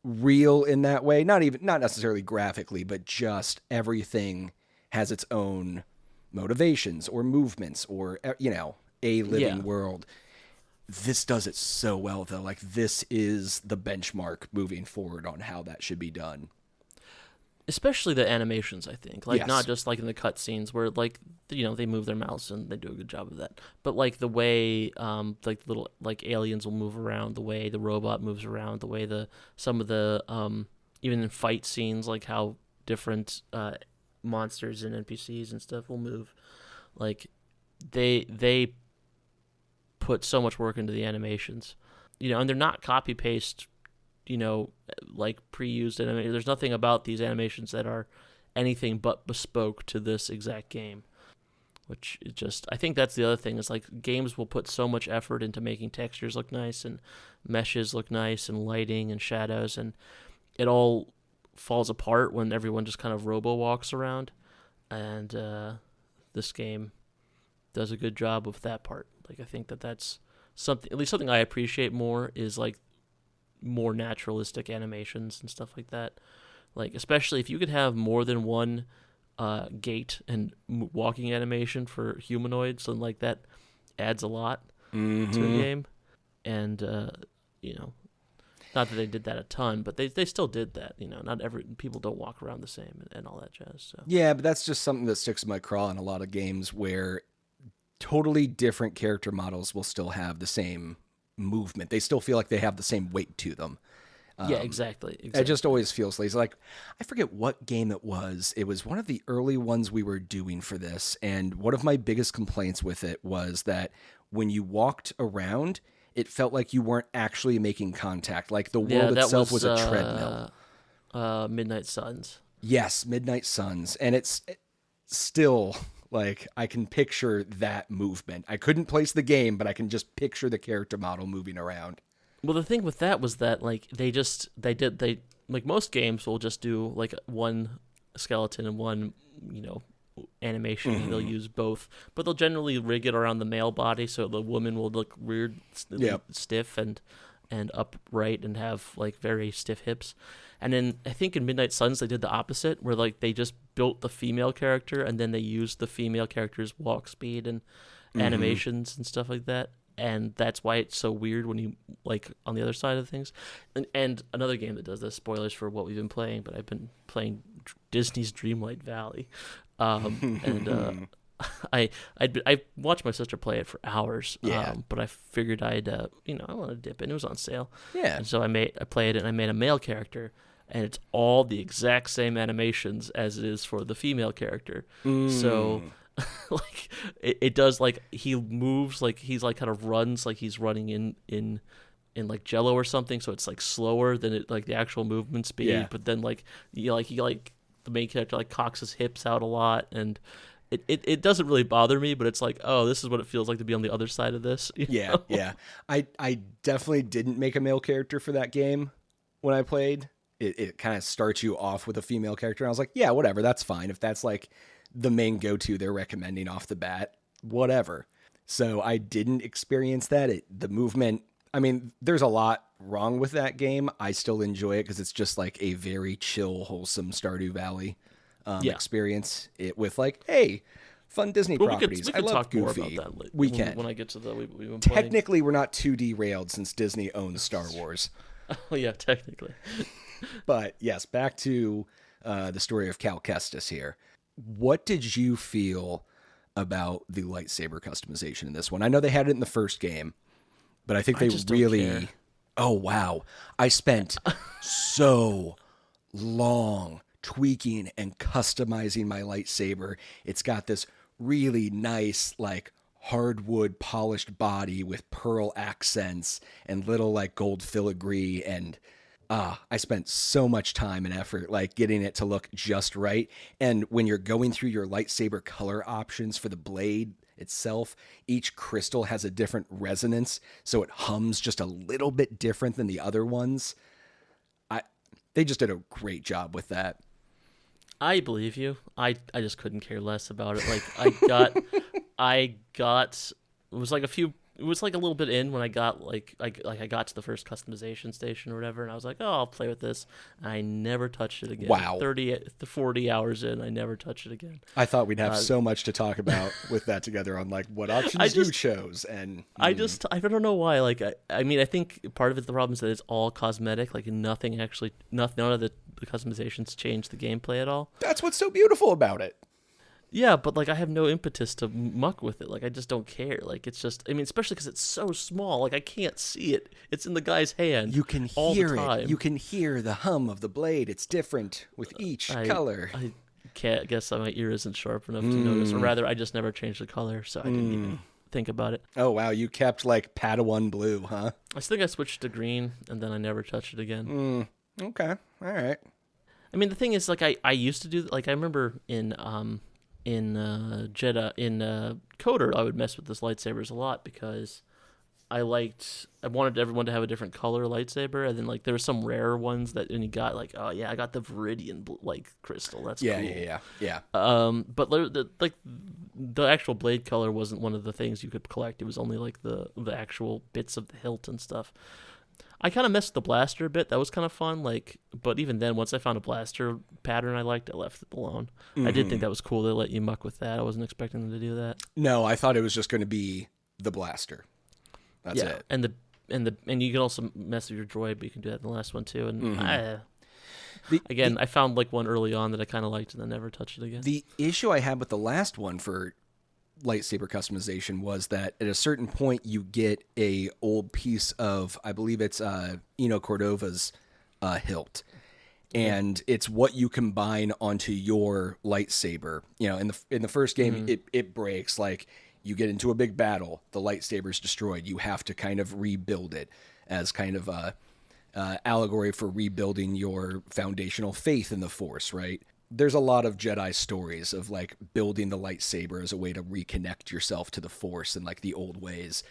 S1: real in that way. Not necessarily graphically, but just everything has its own motivations or movements or a living world. this does it so well, though. Like, this is the benchmark moving forward on how that should be done.
S2: Especially the animations, I think. Like,
S1: Yes.
S2: not just, like, in the cutscenes where, like, you know, they move their mouths and they do a good job of that. But, like, the way, like, little, like, aliens will move around, the way the robot moves around, the way some of the, even in fight scenes, like, how different monsters and NPCs and stuff will move. Like, they put so much work into the animations, you know, and they're not copy paste, you know, like pre-used animation. There's nothing about these animations that are anything but bespoke to this exact game, which is just, I think that's the other thing, is like games will put so much effort into making textures look nice and meshes look nice and lighting and shadows, and it all falls apart when everyone just kind of robo walks around. And this game does a good job of that part. Like, I think that's something, at least something I appreciate more, is like more naturalistic animations and stuff like that. Like, especially if you could have more than one gait and walking animation for humanoids, then like that adds a lot to a game. And you know, not that they did that a ton, but they still did that. You know, not every people don't walk around the same and all that jazz. So
S1: Yeah, but that's just something that sticks in my craw in a lot of games where totally different character models will still have the same movement. They still feel like they have the same weight to them.
S2: yeah, exactly.
S1: It just always feels lazy. Like, I forget what game it was. It was one of the early ones we were doing for this, and one of my biggest complaints with it was that when you walked around, it felt like you weren't actually making contact. Like, the world itself was a treadmill.
S2: Midnight Suns.
S1: Yes, Midnight Suns. And it's still, like, I can picture that movement. I couldn't place the game, but I can just picture the character model moving around.
S2: Well, the thing with that was that, like, they like most games will just do like one skeleton and one, you know, animation. And they'll use both, but they'll generally rig it around the male body, so the woman will look weird, stiff and upright and have like very stiff hips. And then I think in Midnight Suns they did the opposite, where like they just built the female character and then they used the female character's walk speed and animations and stuff like that. And that's why it's so weird when you, like, on the other side of things. And another game that does this, spoilers for what we've been playing, but I've been playing Disney's Dreamlight Valley. And I watched my sister play it for hours. But I figured I'd, you know, I want to dip in. It was on sale.
S1: Yeah.
S2: And so I played it, and I made a male character. And it's all the exact same animations as it is for the female character. So... like it does, like he moves like he's like kind of runs like he's running in like Jello or something, so it's like slower than it like the actual movement speed. But then like he the main character like cocks his hips out a lot, and it doesn't really bother me, but it's like, oh, this is what it feels like to be on the other side of this. You know?
S1: Yeah. I definitely didn't make a male character for that game when I played. It kind of starts you off with a female character, and I was like, yeah, whatever, that's fine. If that's like the main go-to they're recommending off the bat, whatever. So I didn't experience that. The movement, I mean, there's a lot wrong with that game. I still enjoy it because it's just like a very chill, wholesome Stardew Valley experience. It with like, hey, fun Disney properties.
S2: We
S1: I
S2: could
S1: love
S2: talk
S1: Goofy.
S2: more about that
S1: We can.
S2: when I get to the we've been playing.
S1: Technically, we're not too derailed since Disney owns Star Wars.
S2: Oh yeah, technically.
S1: But yes, back to the story of Cal Kestis here. What did you feel about the lightsaber customization in this one? I know they had it in the first game, but I think they really... Oh, wow. I spent so long tweaking and customizing my lightsaber. It's got this really nice, like, hardwood polished body with pearl accents and little, like, gold filigree, and... I spent so much time and effort, like, getting it to look just right. And when you're going through your lightsaber color options for the blade itself, each crystal has a different resonance, so it hums just a little bit different than the other ones. They just did a great job with that.
S2: I believe you. I just couldn't care less about it. Like, I got it was like a few it was like a little bit in when I got I got to the first customization station or whatever, and I was like, oh, I'll play with this. And I never touched it again.
S1: Wow.
S2: 30 to 40 hours in, I never touched it again.
S1: I thought we'd have so much to talk about with that together on like what options you chose, and
S2: I don't know why. Like I mean, I think part of it, the problem is that it's all cosmetic. Like none of the customizations change the gameplay at all.
S1: that's what's so beautiful about it.
S2: Yeah, but like I have no impetus to muck with it. Like I just don't care. Like it's just, I mean, especially because it's so small. Like I can't see it. It's in the guy's hand.
S1: You can
S2: all
S1: hear
S2: the time.
S1: it. You can hear the hum of the blade. It's different with each color.
S2: I can't guess that my ear isn't sharp enough to notice, or rather, I just never changed the color, so I didn't even think about it.
S1: Oh wow, you kept like Padawan blue, huh?
S2: I think I switched to green, and then I never touched it again.
S1: Okay, all right.
S2: I mean, the thing is, like I used to do, like I remember in Jedi Coder, I would mess with this lightsabers a lot because I wanted everyone to have a different color lightsaber, and then like there were some rarer ones that, and you got like, oh yeah, I got the Viridian like crystal. That's cool.
S1: Yeah.
S2: But the actual blade color wasn't one of the things you could collect. It was only like the actual bits of the hilt and stuff. I kind of messed with the blaster a bit. That was kind of fun. Like, but even then, once I found a blaster pattern I liked, I left it alone. I did think that was cool. They let you muck with that. I wasn't expecting them to do that.
S1: No, I thought it was just going to be the blaster. That's it.
S2: And you can also mess with your droid, but you can do that in the last one too. And I found like one early on that I kind of liked, and then never touched it again.
S1: The issue I had with the last one for lightsaber customization was that at a certain point you get a old piece of, I believe it's Eno Cordova's hilt, and it's what you combine onto your lightsaber. You know, in the first game, it breaks. Like you get into a big battle, the lightsaber's destroyed. You have to kind of rebuild it as kind of a allegory for rebuilding your foundational faith in the Force, right? There's a lot of Jedi stories of like building the lightsaber as a way to reconnect yourself to the Force and like the old ways.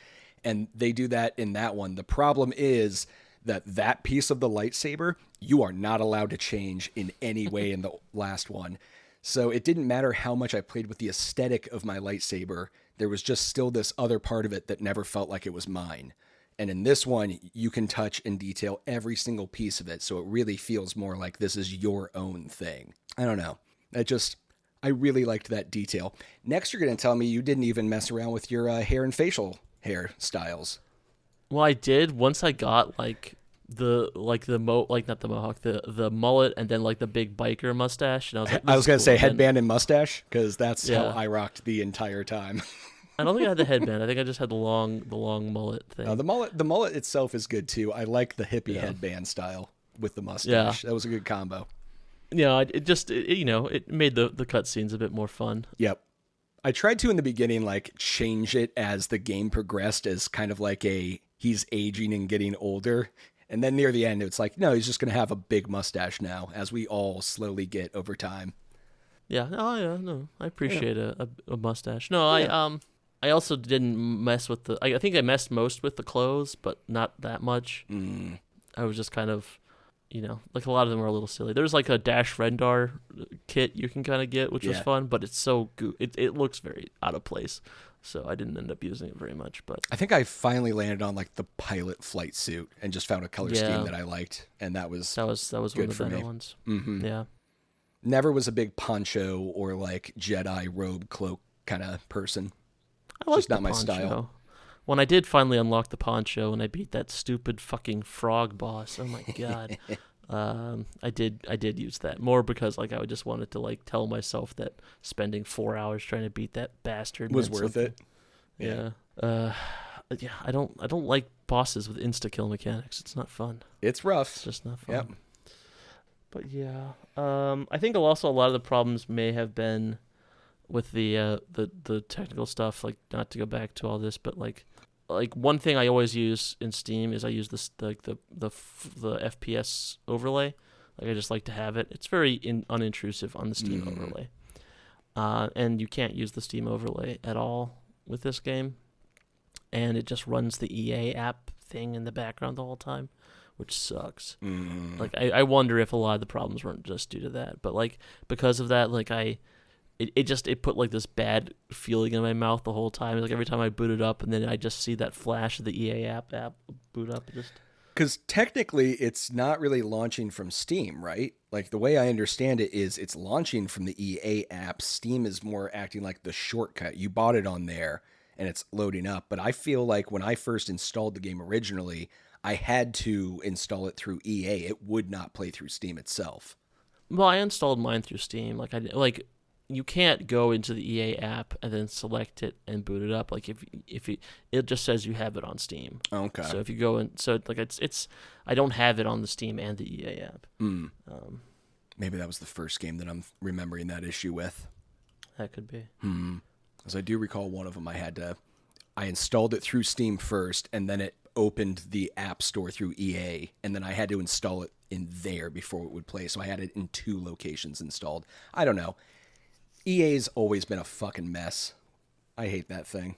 S1: And they do that in that one. The problem is that piece of the lightsaber, you are not allowed to change in any way in the last one. So it didn't matter how much I played with the aesthetic of my lightsaber. There was just still this other part of it that never felt like it was mine. And in this one, you can touch and detail every single piece of it. So it really feels more like this is your own thing. I don't know. I really liked that detail. Next, you're going to tell me you didn't even mess around with your hair and facial hair styles.
S2: Well, I did once I got like the mullet, and then like the big biker mustache, and I was like,
S1: I was going to say headband and mustache, because that's how I rocked the entire time.
S2: I don't think I had the headband. I think I just had the long mullet thing.
S1: The mullet itself is good too. I like the hippie headband style with the mustache.
S2: Yeah.
S1: That was a good combo.
S2: Yeah, it made the cutscenes a bit more fun.
S1: Yep. I tried to in the beginning like change it as the game progressed as kind of like he's aging and getting older. And then near the end, it's like, no, he's just going to have a big mustache now, as we all slowly get over time.
S2: Yeah. Oh, yeah. No, I appreciate a mustache. No, yeah. I also didn't mess with I think I messed most with the clothes, but not that much. I was just kind of, like a lot of them were a little silly. There's like a Dash Rendar kit you can kind of get, which was fun, but it's so it looks very out of place. So I didn't end up using it very much, but
S1: I think I finally landed on like the pilot flight suit and just found a color scheme that I liked, and that was
S2: one of the better ones.
S1: Mm-hmm.
S2: Yeah,
S1: never was a big poncho or like Jedi robe cloak kind of person.
S2: I like
S1: just not my
S2: poncho.
S1: style.
S2: When I did finally unlock the poncho and I beat that stupid fucking frog boss, oh my god. I did use that more because like I just wanted to like tell myself that spending 4 hours trying to beat that bastard
S1: was worth it.
S2: Yeah. I don't like bosses with insta kill mechanics. It's not fun.
S1: It's rough.
S2: It's just not fun.
S1: Yep.
S2: But yeah, I think also a lot of the problems may have been with the technical stuff. Like, not to go back to all this, but like one thing I always use in Steam is I use this the FPS overlay. Like I just like to have it. It's very unintrusive on the Steam overlay, and you can't use the Steam overlay at all with this game, and it just runs the EA app thing in the background the whole time, which sucks. Like I wonder if a lot of the problems weren't just due to that, but like because of that, like I it put like this bad feeling in my mouth the whole time. Like every time I boot it up, and then I just see that flash of the EA app boot up.
S1: Because technically, it's not really launching from Steam, right? Like, the way I understand it is it's launching from the EA app. Steam is more acting like the shortcut. You bought it on there, and it's loading up. But I feel like when I first installed the game originally, I had to install it through EA. It would not play through Steam itself.
S2: Well, I installed mine through Steam. Like you can't go into the EA app and then select it and boot it up. Like it just says you have it on Steam.
S1: Okay.
S2: So if you go in, so like it's I don't have it on the Steam and the EA app.
S1: Maybe that was the first game that I'm remembering that issue with.
S2: That could be.
S1: As I do recall, one of them I installed it through Steam first, and then it opened the App Store through EA, and then I had to install it in there before it would play. So I had it in 2 locations installed. I don't know. EA's always been a fucking mess. I hate that thing.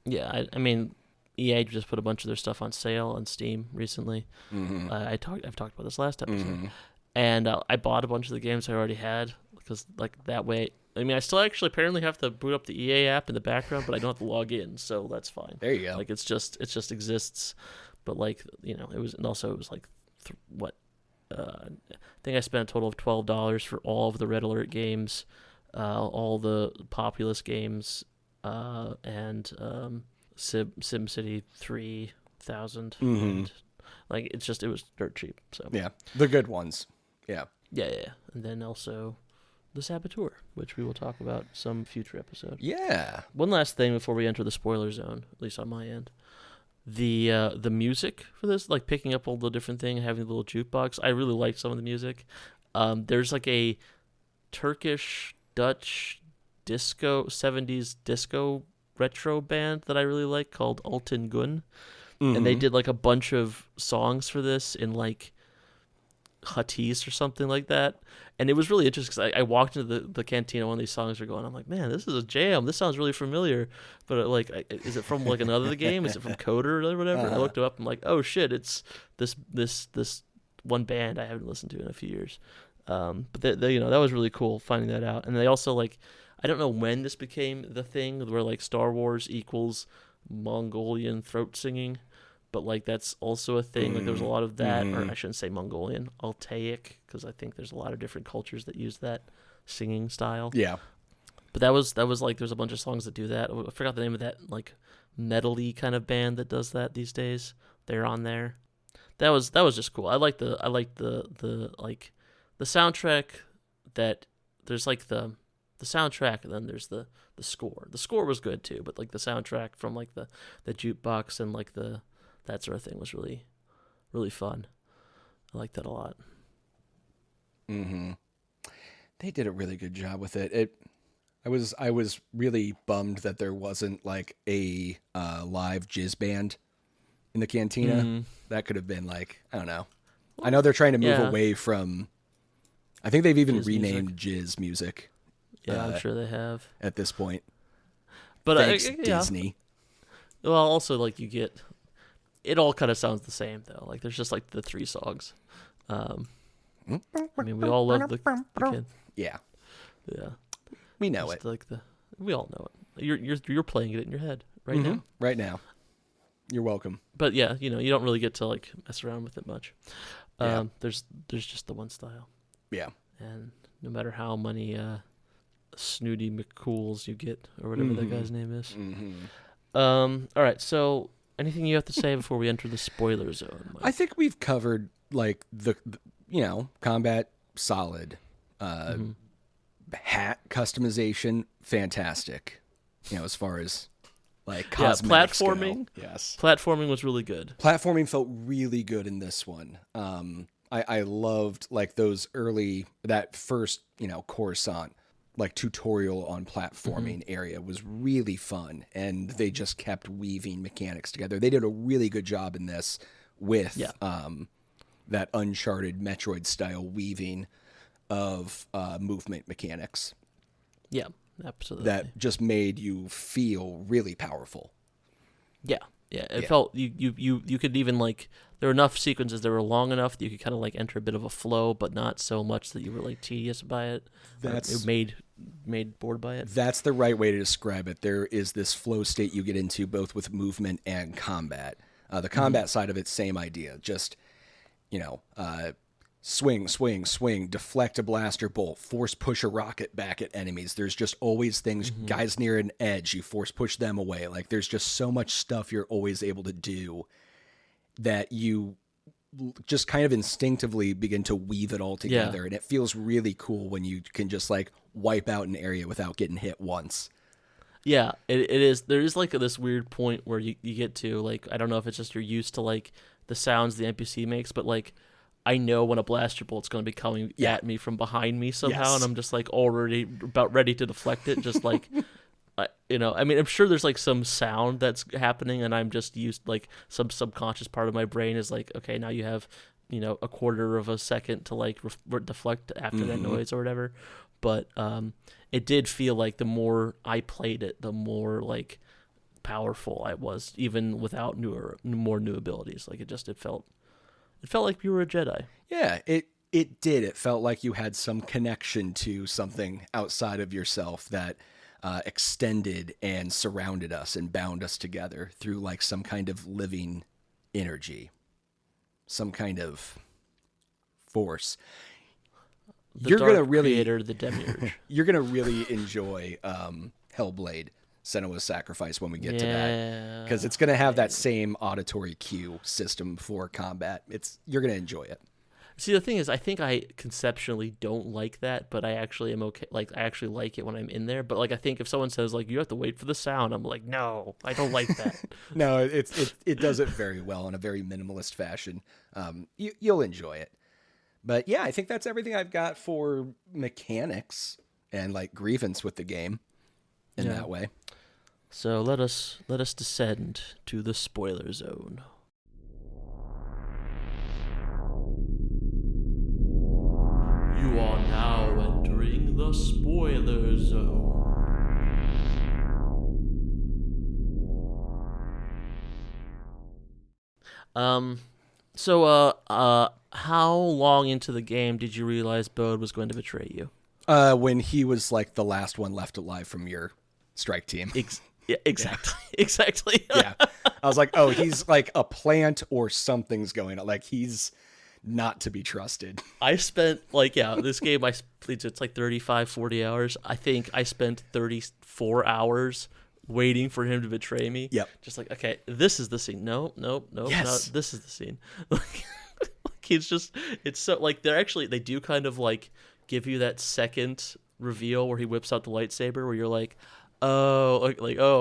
S2: Yeah, I mean, EA just put a bunch of their stuff on sale on Steam recently. I've talked about this last episode, and I bought a bunch of the games I already had because like that way. I mean, I still actually apparently have to boot up the EA app in the background, but I don't have to log in, so that's fine.
S1: There you go.
S2: Like it just exists, but like it was like I think I spent a total of $12 for all of the Red Alert games. All the Populous games, and SimCity 3000. And, like it was dirt cheap. So
S1: yeah, the good ones. Yeah.
S2: And then also the Saboteur, which we will talk about some future episode.
S1: Yeah.
S2: One last thing before we enter the spoiler zone, at least on my end. The music for this, like picking up all the different things, having the little jukebox. I really like some of the music. There's like a Turkish Dutch disco 70s disco retro band that I really like called Altin Gun, and they did like a bunch of songs for this in like Hatis or something like that, and it was really interesting because I walked into the cantina, one of these songs are going, I'm like, man, this is a jam, this sounds really familiar, but like is it from like another game, is it from Coder or whatever? And I looked it up, I'm like, oh shit, it's this one band I haven't listened to in a few years. But that was really cool finding that out. And they also like, I don't know when this became the thing where like Star Wars equals Mongolian throat singing, but like that's also a thing. Like there was a lot of that, or I shouldn't say Mongolian, Altaic, because I think there's a lot of different cultures that use that singing style.
S1: Yeah.
S2: But that was like there's a bunch of songs that do that. I forgot the name of that like metal-y kind of band that does that these days. They're on there. That was just cool. I like the like the soundtrack. That there's like the soundtrack, and then there's the score. The score was good too, but like the soundtrack from like the jukebox and like that sort of thing was really, really fun. I like that a lot.
S1: They did a really good job with it. I was really bummed that there wasn't like a live jizz band in the cantina. That could have been like, I don't know. I know they're trying to move away from. I think they've even renamed jizz music.
S2: Yeah, I'm sure they have
S1: at this point.
S2: But
S1: thanks, Disney.
S2: Well, also like you get, it all kind of sounds the same though. Like there's just like the 3 songs. I mean, we all love the kid.
S1: Yeah.
S2: Yeah.
S1: We know
S2: just
S1: it.
S2: Like we all know it. You're playing it in your head right now.
S1: Right now. You're welcome.
S2: But yeah, you don't really get to like mess around with it much.
S1: Yeah.
S2: There's just the one style.
S1: Yeah.
S2: And no matter how many snooty McCools you get, or whatever that guy's name is. All right, so anything you have to say before we enter the spoiler zone, Mike?
S1: I think we've covered like the combat solid, hat customization fantastic. As far as like cosmetics
S2: platforming.
S1: Go. Yes,
S2: platforming was really good.
S1: Platforming felt really good in this one. I loved like that first Coruscant like tutorial on platforming area was really fun, and they just kept weaving mechanics together. They did a really good job in this with that Uncharted Metroid style weaving of movement mechanics.
S2: Yeah, absolutely.
S1: That just made you feel really powerful.
S2: Yeah, Yeah, it felt you could even like there were enough sequences that were long enough that you could kind of like enter a bit of a flow, but not so much that you were like tedious by it. It made bored by it.
S1: That's the right way to describe it. There is this flow state you get into both with movement and combat. The combat side of it, same idea. Just swing, swing, swing, deflect a blaster bolt, force push a rocket back at enemies. There's just always things, guys near an edge, you force push them away. Like there's just so much stuff you're always able to do that you just kind of instinctively begin to weave it all together. Yeah. And it feels really cool when you can just like wipe out an area without getting hit once.
S2: Yeah, it is. There is like this weird point where you get to like, I don't know if it's just you're used to like the sounds the NPC makes, but like I know when a blaster bolt's going to be coming at me from behind me somehow, and I'm just like already about ready to deflect it. Just like, I mean, I'm sure there's like some sound that's happening, and I'm just used like some subconscious part of my brain is like, okay, now you have, a quarter of a second to like deflect after that noise or whatever. But it did feel like the more I played it, the more like powerful I was, even without more new abilities. Like it felt like you were a Jedi.
S1: Yeah, it did. It felt like you had some connection to something outside of yourself that extended and surrounded us and bound us together through like some kind of living energy, some kind of force.
S2: You're gonna really creator, the demiurge.
S1: You're gonna really enjoy Hellblade: Senua's Sacrifice when we get to that, because it's gonna have that same auditory cue system for combat. You're gonna enjoy it.
S2: See, the thing is, I think I conceptually don't like that, but I actually am okay. Like, I actually like it when I'm in there. But like, I think if someone says like you have to wait for the sound, I'm like, no, I don't like that.
S1: No, it does it very well in a very minimalist fashion. You'll enjoy it. But yeah, I think that's everything I've got for mechanics and like grievance with the game in that way.
S2: So let us descend to the spoiler zone. You are now entering the spoiler zone. So how long into the game did you realize Bode was going to betray you?
S1: When he was like the last one left alive from your strike team.
S2: Yeah, exactly. Exactly.
S1: Yeah. I was like, oh, he's like a plant or something's going on. Like he's not to be trusted.
S2: I spent this game, it's like 35, 40 hours. I think I spent 34 hours waiting for him to betray me.
S1: Yep.
S2: Just like, okay, this is the scene. No,
S1: yes.
S2: This is the scene. It's so like they do kind of like give you that second reveal where he whips out the lightsaber where you're like, oh,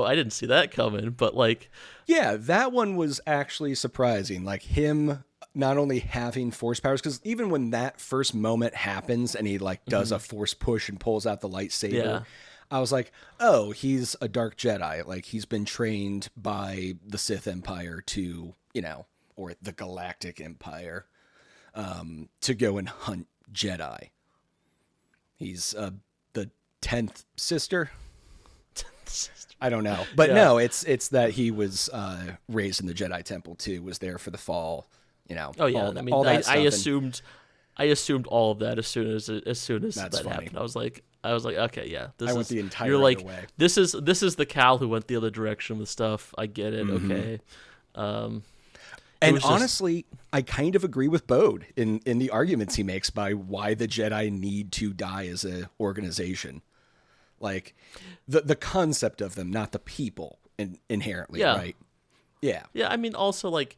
S2: I didn't see that coming. But like,
S1: yeah, that one was actually surprising. Like him not only having force powers, because even when that first moment happens and he like does a force push and pulls out the lightsaber, I was like, oh, he's a dark Jedi. Like he's been trained by the Sith Empire to, or the Galactic Empire, to go and hunt Jedi. He's the 10th sister. I don't know, but no, it's that he was raised in the Jedi Temple too. Was there for the fall,
S2: Oh yeah,
S1: all that
S2: I assumed all of that as soon as that
S1: funny.
S2: happened. I was like, okay, yeah,
S1: I went the entire
S2: you're like,
S1: way.
S2: This is the Cal who went the other direction with stuff. I get it. Okay.
S1: And honestly, I kind of agree with Bode in the arguments he makes by why the Jedi need to die as an organization. Like the concept of them, not the people inherently, right? Yeah.
S2: Yeah, I mean, also like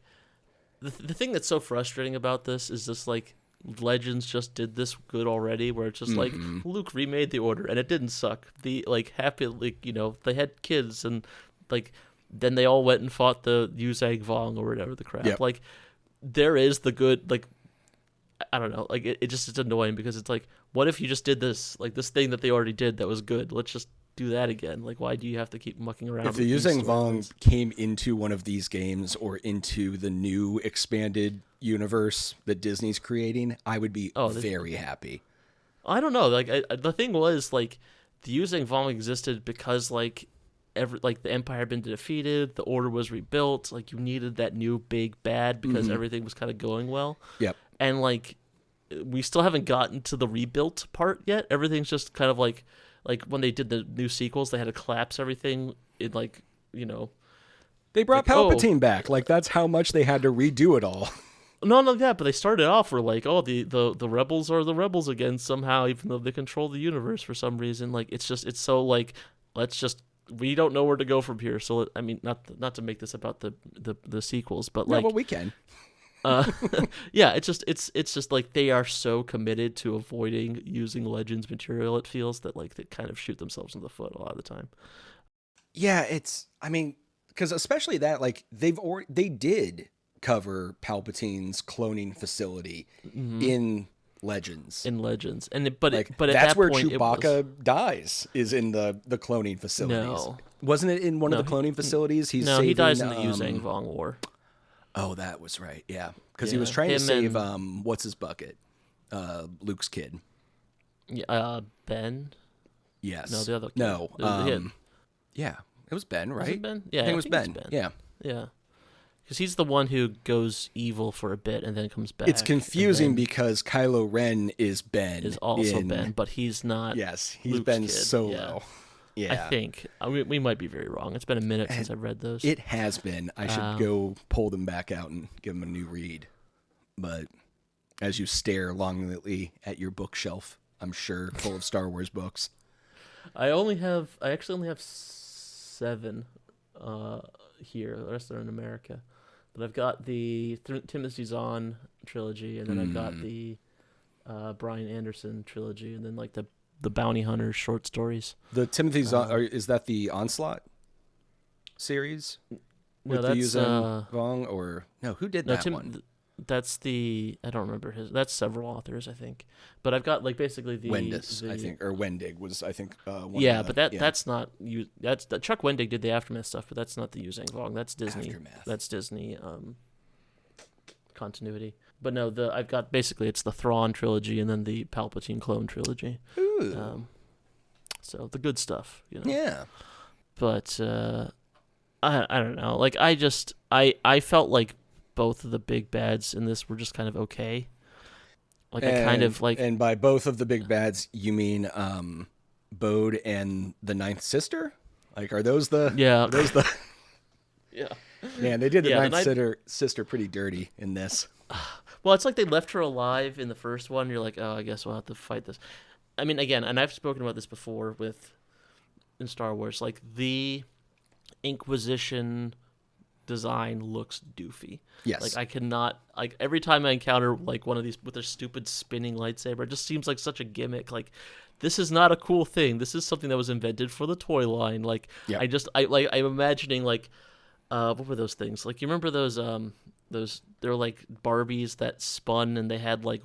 S2: the thing that's so frustrating about this is just like Legends just did this good already, where it's just like Luke remade the Order and it didn't suck. The like happy they had kids and like then they all went and fought the Yuzang Vong or whatever the crap.
S1: Yep.
S2: Like there is the good, like I don't know, like it's annoying because it's like, what if you just did this, like this thing that they already did that was good? Let's just do that again. Like, why do you have to keep mucking around?
S1: If the Yuzang Vong came into one of these games or into the new expanded universe that Disney's creating, I would be very happy.
S2: I don't know. Like, the thing was, like, the Yuzang Vong existed because, like, the Empire had been defeated, the Order was rebuilt. Like you needed that new big bad because everything was kind of going well.
S1: Yep.
S2: And like we still haven't gotten to the rebuilt part yet. Everything's just kind of like when they did the new sequels, they had to collapse everything in like, you know.
S1: They brought Palpatine back. Like that's how much they had to redo it all.
S2: No, yeah, but they started off for like, the rebels are the rebels again somehow, even though they control the universe for some reason. Like it's so like we don't know where to go from here. So I mean, not to make this about the sequels, but like,
S1: no, but we can.
S2: Yeah, it's just like they are so committed to avoiding using Legends material. It feels that like they kind of shoot themselves in the foot a lot of the time.
S1: Yeah, I mean, because especially that like they did cover Palpatine's cloning facility in Legends.
S2: But
S1: like,
S2: at
S1: that's
S2: that
S1: where
S2: point,
S1: Chewbacca dies, is in the cloning facilities.
S2: No.
S1: Wasn't it in one of the cloning facilities?
S2: He dies in the Yuzang Vong War.
S1: Oh, that was right. Yeah, because he was trying to save what's his bucket, Luke's kid.
S2: Ben.
S1: Yes.
S2: No, the other kid.
S1: No. Yeah, it was Ben, right?
S2: Was it Ben? Yeah,
S1: I think it was Ben. Yeah.
S2: Yeah. Because he's the one who goes evil for a bit and then comes back.
S1: It's confusing because Kylo Ren is Ben.
S2: Is also Ben, but he's not.
S1: Yes, he's
S2: Luke's
S1: Ben
S2: kid.
S1: Solo. Yeah.
S2: I think. We might be very wrong. It's been a minute since I've read those.
S1: It has been. I should go pull them back out and give them a new read. But as you stare longingly at your bookshelf, I'm sure, full of Star Wars books.
S2: I actually only have 7 here. The rest are in America. But I've got the Timothy Zahn trilogy, and then I've got the Bryan Anderson trilogy, and then like the Bounty Hunters short stories.
S1: The Timothy Zahn, is that the Onslaught series?
S2: No,
S1: with
S2: that's
S1: the Yuzang Vong, or no? Who did that one?
S2: That's I don't remember his. That's several authors, I think. But I've got like basically the
S1: Wendis, I think, or Wendig was, I think.
S2: That's not you. That's Chuck Wendig did the Aftermath stuff, but that's not the Yuzang Vong. That's Disney.
S1: Aftermath.
S2: That's Disney continuity. But no, I've got basically it's the Thrawn trilogy and then the Palpatine clone trilogy.
S1: Ooh.
S2: So the good stuff, you know.
S1: Yeah.
S2: But I don't know. Like I felt like both of the big bads in this were just kind of okay. Like
S1: and by both of the big bads, you mean Bode and the Ninth Sister? Like, are those the?
S2: Yeah.
S1: Are those the?
S2: Yeah.
S1: Man, they did the Ninth Sister pretty dirty in this.
S2: Well, it's like they left her alive in the first one. You're like, oh, I guess we'll have to fight this. I mean, again, and I've spoken about this before in Star Wars. Like the Inquisition design looks doofy.
S1: Yes.
S2: Like I cannot, like every time I encounter like one of these with their stupid spinning lightsaber, it just seems like such a gimmick. Like this is not a cool thing. This is something that was invented for the toy line. Like I'm imagining like what were those things? Like you remember those they're like Barbies that spun and they had like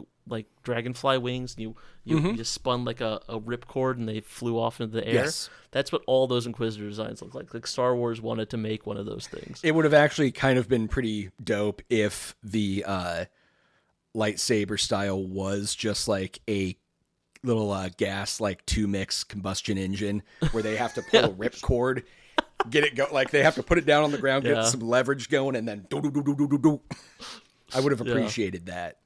S2: dragonfly wings, and you just spun like a ripcord and they flew off into the air.
S1: Yes.
S2: That's what all those Inquisitor designs look like. Like Star Wars wanted to make one of those things.
S1: It would have actually kind of been pretty dope if the lightsaber style was just like a little gas like 2-mix combustion engine where they have to pull a ripcord, get it go, like they have to put it down on the ground, get some leverage going, and then do. I would have appreciated that.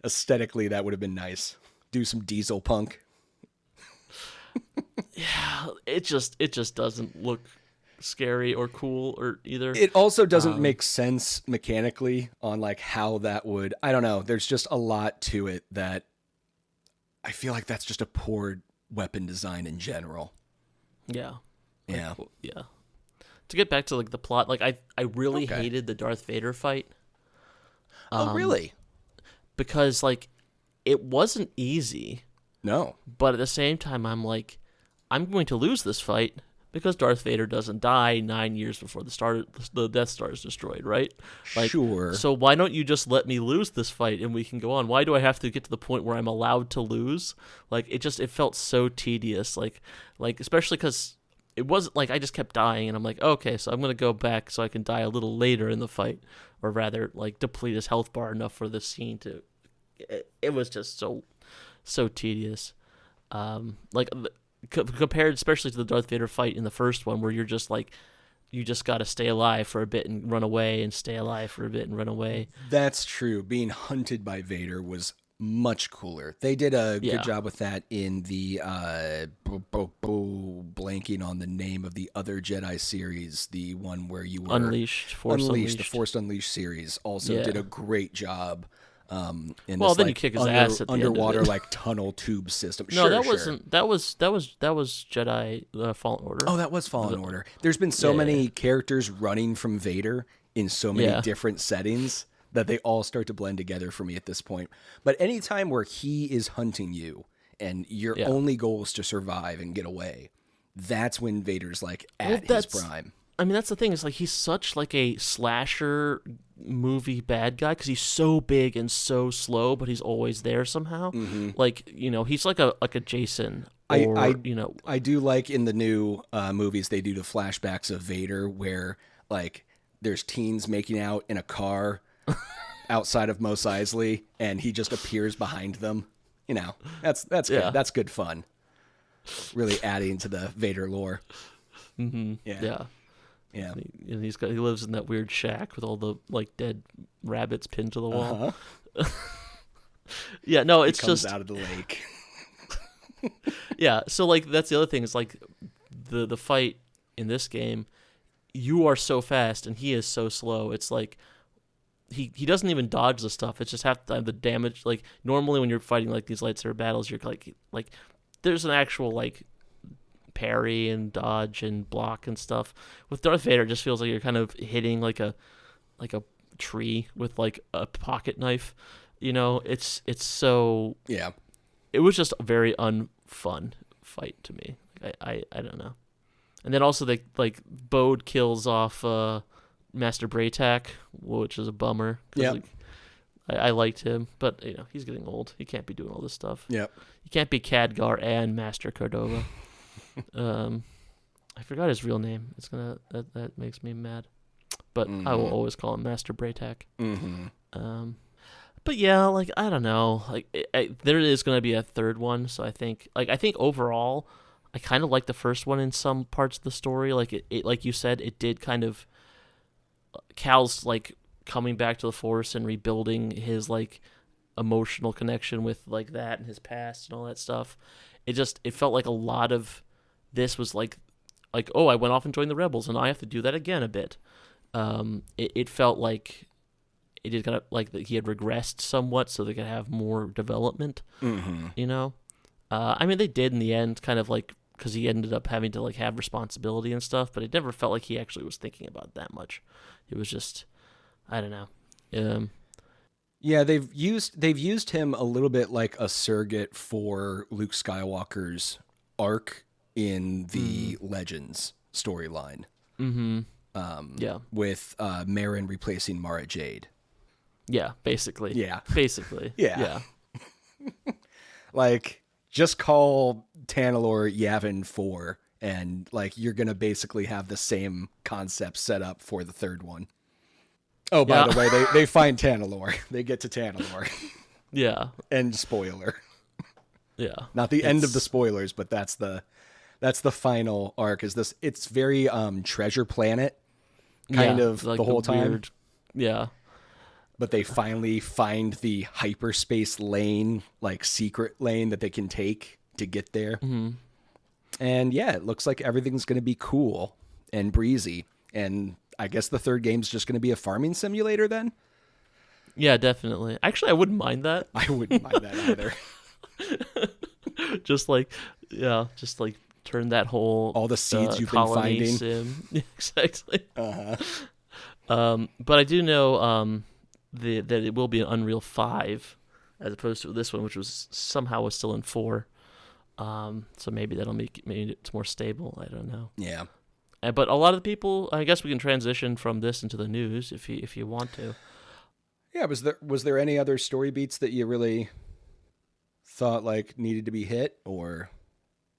S1: Aesthetically, that would have been nice. Do some diesel punk.
S2: Yeah, it just doesn't look scary or cool or either.
S1: It also doesn't make sense mechanically on like how that would. I don't know. There's just a lot to it that I feel like that's just a poor weapon design in general.
S2: Yeah.
S1: Yeah.
S2: Yeah. To get back to like the plot, like I really hated the Darth Vader fight.
S1: Oh, really?
S2: Because like it wasn't easy.
S1: No.
S2: But at the same time, I'm like, I'm going to lose this fight because Darth Vader doesn't die 9 years before the Death Star is destroyed, right? Like,
S1: sure.
S2: So why don't you just let me lose this fight and we can go on? Why do I have to get to the point where I'm allowed to lose? Like it felt so tedious. Like especially because it wasn't like I just kept dying and I'm like, okay, so I'm gonna go back so I can die a little later in the fight, or rather like deplete his health bar enough for the scene to. It was just so tedious. Like compared especially to the Darth Vader fight in the first one, where you're just like, you just got to stay alive for a bit and run away, and stay alive for a bit and run away.
S1: That's true. Being hunted by Vader was much cooler. They did a good job with that in the blanking on the name of the other Jedi series, the one where you were
S2: Unleashed.
S1: The Force Unleashed series also did a great job. In
S2: well,
S1: this,
S2: then you kick his ass at the
S1: underwater
S2: end of it.
S1: like tunnel tube system.
S2: No,
S1: sure,
S2: that
S1: sure.
S2: wasn't. That was Jedi Fallen Order.
S1: Oh, that was Fallen Order. There's been so many characters running from Vader in so many different settings that they all start to blend together for me at this point. But anytime where he is hunting you and your only goal is to survive and get away, that's when Vader's like at his prime.
S2: I mean, that's the thing. Is like he's such like a slasher movie bad guy because he's so big and so slow, but he's always there somehow.
S1: Mm-hmm.
S2: Like, you know, he's like a Jason. Or,
S1: I do like in the new movies they do the flashbacks of Vader where like there's teens making out in a car outside of Mos Eisley and he just appears behind them. You know, that's good. That's good fun. Really adding to the Vader lore.
S2: Mm-hmm.
S1: Yeah.
S2: And he lives in that weird shack with all the like dead rabbits pinned to the wall.
S1: Uh-huh.
S2: Yeah, no, it's
S1: he comes
S2: just
S1: out of the lake.
S2: Yeah, so like that's the other thing is like the fight in this game, you are so fast and he is so slow. It's like he doesn't even dodge the stuff. It's just half the time the damage. Like normally when you're fighting like these lightsaber battles, you're like there's an actual like parry and dodge and block and stuff. With Darth Vader, it just feels like you're kind of hitting like a tree with like a pocket knife. You know, it's so It was just a very unfun fight to me. I don't know. And then also they like Bode kills off Master Braytak, which is a bummer.
S1: Yeah.
S2: Like, I liked him, but you know he's getting old. He can't be doing all this stuff.
S1: Yep.
S2: He can't be Khadgar and Master Cordova. I forgot his real name. It's that makes me mad. But I will always call him Master Braytak.
S1: Mm-hmm.
S2: But yeah, like I don't know, like there is going to be a third one, so I think overall, I kind of like the first one in some parts of the story. Like it like you said, it did kind of Cal's like coming back to the Force and rebuilding his like emotional connection with like that and his past and all that stuff. It felt like a lot of this was like oh, I went off and joined the Rebels and I have to do that again a bit. It felt like it did kind of like that he had regressed somewhat so they could have more development.
S1: Mm-hmm.
S2: You know, I mean they did in the end, kind of like because he ended up having to like have responsibility and stuff, but it never felt like he actually was thinking about it that much. It was just, I don't know.
S1: Yeah, they've used him a little bit like a surrogate for Luke Skywalker's arc in the Legends storyline.
S2: Mm-hmm.
S1: With Marin replacing Mara Jade.
S2: Yeah, basically.
S1: Yeah.
S2: Basically.
S1: Yeah. Like, just call Tanalorr Yavin 4, and like you're gonna basically have the same concept set up for the third one. Oh, by the way, they find Tanalorr. They get to Tanalorr.
S2: Yeah.
S1: End spoiler.
S2: Yeah.
S1: Not the end of the spoilers, but that's the final arc. Is this? It's very Treasure Planet kind of like the whole time.
S2: Weird, yeah.
S1: But they finally find the hyperspace lane, like secret lane that they can take to get there.
S2: Mm-hmm.
S1: And yeah, it looks like everything's going to be cool and breezy. And I guess the third game's just going to be a farming simulator then?
S2: Yeah, definitely. Actually, I wouldn't mind that.
S1: I wouldn't mind that either.
S2: just like turn that whole
S1: all the seeds you've been finding.
S2: Sim. Exactly.
S1: Uh-huh.
S2: But I do know that it will be an Unreal 5 as opposed to this one, which was still in 4. So maybe that'll make it more stable. I don't know.
S1: Yeah.
S2: But a lot of the people, I guess we can transition from this into the news if you want to.
S1: Yeah. Was there any other story beats that you really thought like needed to be hit or?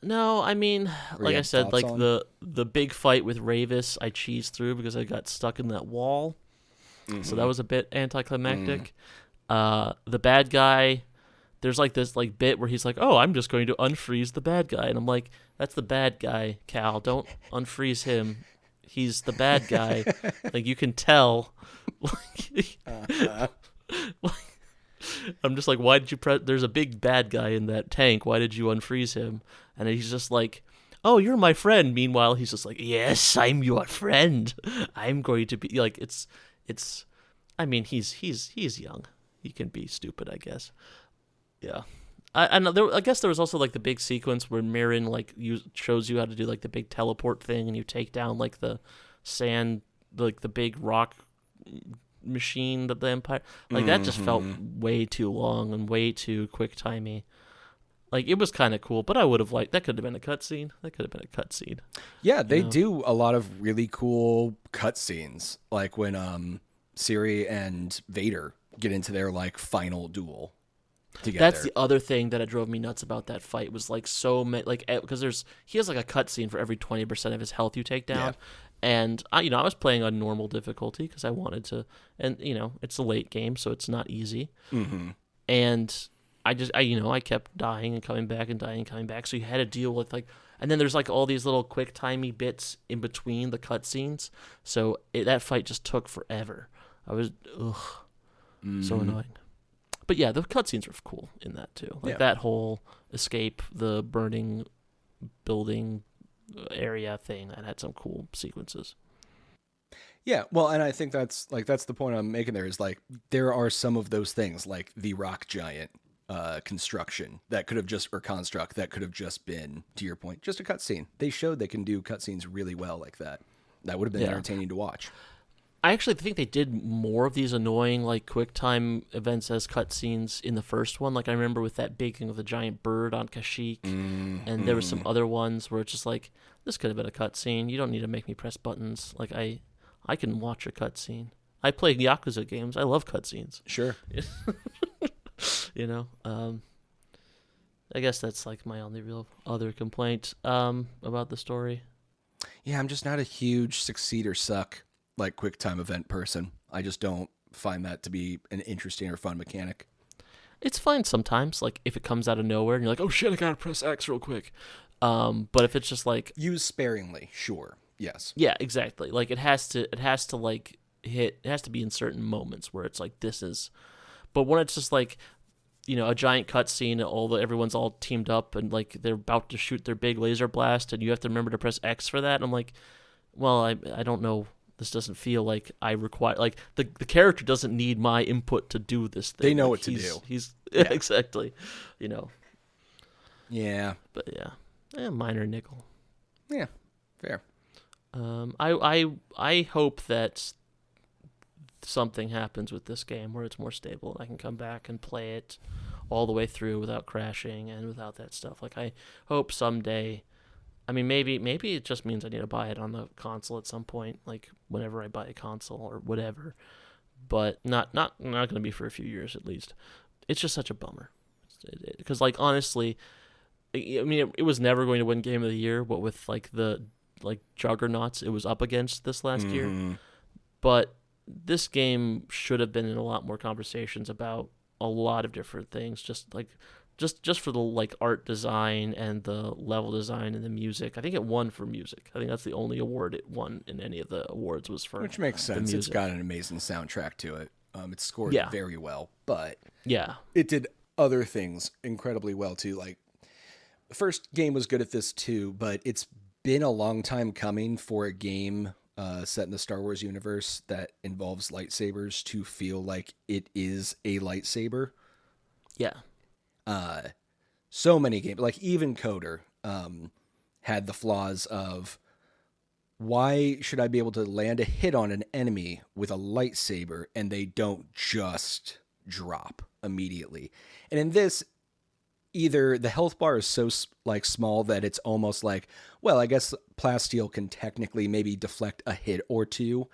S2: No, I mean, like I said, like
S1: on?
S2: the big fight with Ravis, I cheesed through because I got stuck in that wall. Mm-hmm. So that was a bit anticlimactic. The bad guy, there's like this like bit where he's like, "Oh, I'm just going to unfreeze the bad guy," and I'm like, "That's the bad guy, Cal. Don't unfreeze him. He's the bad guy. Like you can tell." I'm just like, "Why did you press? There's a big bad guy in that tank. Why did you unfreeze him?" And he's just like, "Oh, you're my friend." Meanwhile, he's just like, "Yes, I'm your friend. I'm going to be like it's." I mean, he's young. He can be stupid, I guess. Yeah. I guess there was also like the big sequence where Mirren like shows you how to do like the big teleport thing, and you take down like the sand, like the big rock machine that the Empire. Like that just felt way too long and way too quick timey. Like it was kind of cool, but I would have liked that. Could have been a cutscene.
S1: Yeah, they do a lot of really cool cutscenes, like when Ciri and Vader get into their like final duel together.
S2: That's the other thing that drove me nuts about that fight was like so many, like because he has like a cutscene for every 20% of his health you take down, and I was playing on normal difficulty because I wanted to, and it's a late game so it's not easy, and I kept dying and coming back and dying and coming back, so you had to deal with like, and then there's like all these little quick timey bits in between the cutscenes, so that fight just took forever. I was so annoying. But yeah, the cutscenes were cool in that too. Like that whole escape the burning building area thing, that had some cool sequences.
S1: Yeah, well, and I think that's the point I'm making there is like there are some of those things like the rock giant construction that could have just been, to your point, just a cutscene. They showed they can do cutscenes really well like that. That would have been entertaining to watch.
S2: I actually think they did more of these annoying like quick time events as cutscenes in the first one. Like I remember with that big thing with the giant bird on Kashyyyk, and there were some other ones where it's just like, this could have been a cutscene. You don't need to make me press buttons. Like I can watch a cutscene. I play Yakuza games. I love cutscenes.
S1: Sure.
S2: I guess that's like my only real other complaint about the story.
S1: Yeah, I'm just not a huge succeed or suck like quick time event person. I just don't find that to be an interesting or fun mechanic.
S2: It's fine sometimes, like if it comes out of nowhere and you're like, "Oh shit, I gotta press X real quick." But if it's just like
S1: use sparingly, sure, yes,
S2: yeah, exactly. Like it has to like hit. It has to be in certain moments where it's like this is. But when it's just like, a giant cutscene, everyone's all teamed up and like they're about to shoot their big laser blast, and you have to remember to press X for that. And I'm like, well, I don't know. This doesn't feel like I require, like the character doesn't need my input to do this thing.
S1: They know
S2: like
S1: what to do.
S2: He's exactly,
S1: Yeah.
S2: But minor nickel.
S1: Yeah, fair.
S2: I hope that something happens with this game where it's more stable and I can come back and play it all the way through without crashing and without that stuff. Like I hope someday. I mean, maybe it just means I need to buy it on the console at some point, like whenever I buy a console or whatever. But not going to be for a few years at least. It's just such a bummer. Because, like, honestly, I mean, it was never going to win Game of the Year, but with, like, the juggernauts it was up against this last year. But this game should have been in a lot more conversations about a lot of different things, just for the like art design and the level design and the music. I think it won for music. I think that's the only award it won in any of the awards was for.
S1: Which makes sense. It's got an amazing soundtrack to it. It's scored very well, but it did other things incredibly well too. Like the first game was good at this too, but it's been a long time coming for a game set in the Star Wars universe that involves lightsabers to feel like it is a lightsaber.
S2: Yeah.
S1: So many games, like even Coder, had the flaws of why should I be able to land a hit on an enemy with a lightsaber and they don't just drop immediately. And in this, either the health bar is so like small that it's almost like, well, I guess plasteel can technically maybe deflect a hit or two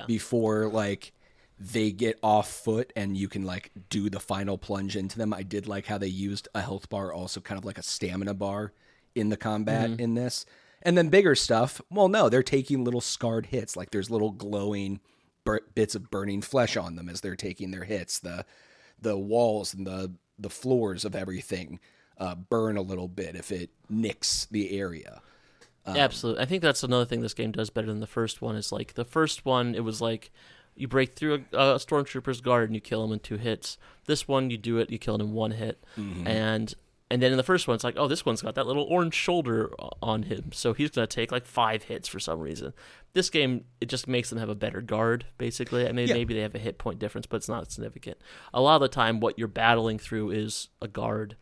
S1: before like they get off foot and you can like do the final plunge into them. I did like how they used a health bar, also kind of like a stamina bar in the combat in this. And then bigger stuff, well, no, they're taking little scarred hits. Like there's little glowing bits of burning flesh on them as they're taking their hits. The walls and the floors of everything burn a little bit if it nicks the area.
S2: Absolutely. I think that's another thing this game does better than the first one is like the first one, it was like you break through a stormtrooper's guard and you kill him in 2 hits. This one, you do it, you kill it in 1 hit.
S1: Mm-hmm.
S2: And then in the first one, it's like, oh, this one's got that little orange shoulder on him, so he's going to take like 5 hits for some reason. This game, it just makes them have a better guard, basically. I mean, maybe they have a hit point difference, but it's not significant. A lot of the time, what you're battling through is a guard,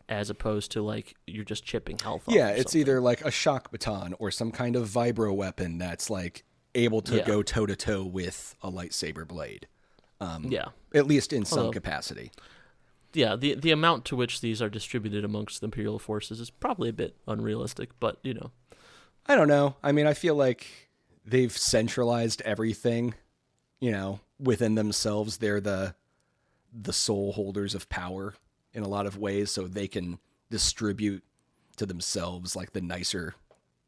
S2: as opposed to like you're just chipping health off.
S1: Yeah, it's either like a shock baton or some kind of vibro weapon that's like able to go toe-to-toe with a lightsaber blade. At least in some capacity.
S2: Yeah, the amount to which these are distributed amongst the Imperial forces is probably a bit unrealistic, but, you know.
S1: I don't know. I mean, I feel like they've centralized everything, you know, within themselves. They're the sole holders of power in a lot of ways, so they can distribute to themselves, like, the nicer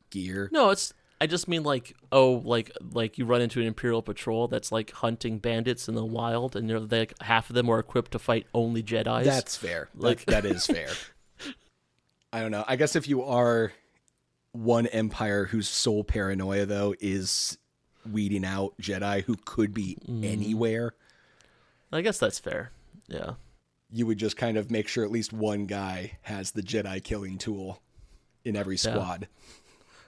S1: gear.
S2: No, I just mean like you run into an Imperial patrol that's like hunting bandits in the wild, and like half of them are equipped to fight only Jedis.
S1: That's fair. Like that is fair. I don't know. I guess if you are one empire whose sole paranoia though is weeding out Jedi who could be anywhere,
S2: I guess that's fair. Yeah.
S1: You would just kind of make sure at least one guy has the Jedi killing tool in every squad.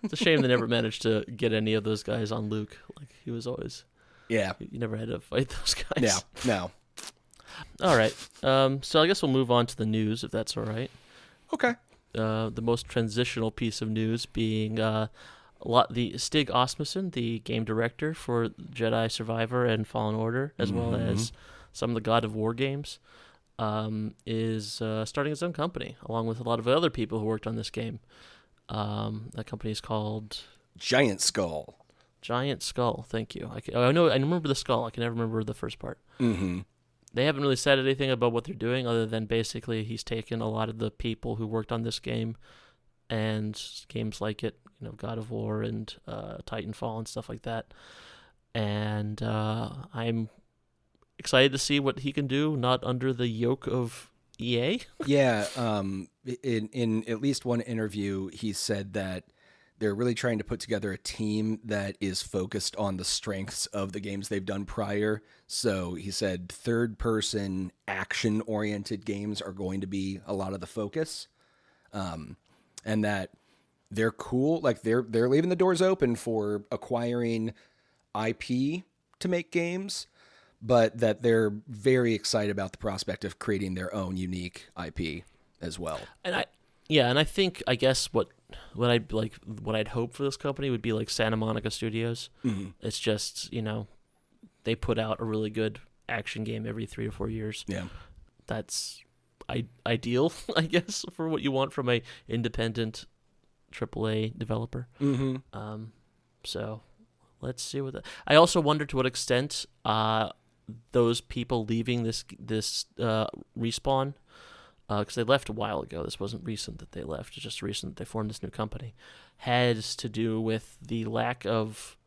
S2: It's a shame they never managed to get any of those guys on Luke. Like, he was always...
S1: Yeah.
S2: You never had to fight those guys.
S1: Yeah, no.
S2: All right. So I guess we'll move on to the news, if that's all right.
S1: Okay.
S2: The most transitional piece of news being the Stig Asmussen, the game director for Jedi Survivor and Fallen Order, as well as some of the God of War games, is starting his own company, along with a lot of other people who worked on this game. That company is called
S1: Giant Skull.
S2: Giant Skull. Thank you. I know. I remember the skull. I can never remember the first part.
S1: Mm-hmm.
S2: They haven't really said anything about what they're doing, other than basically he's taken a lot of the people who worked on this game and games like it, you know, God of War and Titanfall and stuff like that. And I'm excited to see what he can do, not under the yoke of EA.
S1: Yeah, in at least one interview, he said that they're really trying to put together a team that is focused on the strengths of the games they've done prior. So he said third-person, action-oriented games are going to be a lot of the focus, and that they're cool. Like they're leaving the doors open for acquiring IP to make games, but that they're very excited about the prospect of creating their own unique IP as well.
S2: And I think, I guess what I'd hope for this company would be like Santa Monica Studios.
S1: Mm-hmm.
S2: It's just, you know, they put out a really good action game every 3 to 4 years.
S1: Yeah.
S2: That's ideal, I guess, for what you want from a independent AAA developer.
S1: Mm-hmm.
S2: So let's see what that. I also wonder to what extent those people leaving this Respawn, because they left a while ago. This wasn't recent that they left. It's just recent that they formed this new company. Has to do with the lack of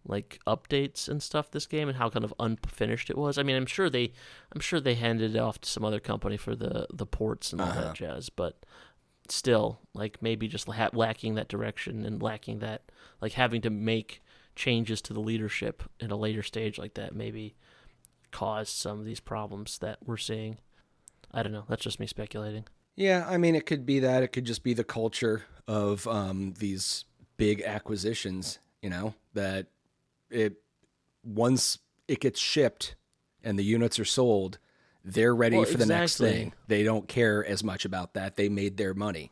S2: like updates and stuff this game and how kind of unfinished it was. I mean, I'm sure they handed it off to some other company for the ports and all that jazz, but still, like maybe just lacking that direction and lacking that, like having to make changes to the leadership in a later stage like that maybe caused some of these problems that we're seeing. I don't know. That's just me speculating.
S1: Yeah, I mean, it could be that. It could just be the culture of these big acquisitions, you know, that once it gets shipped and the units are sold, they're ready for the next thing. They don't care as much about that. They made their money.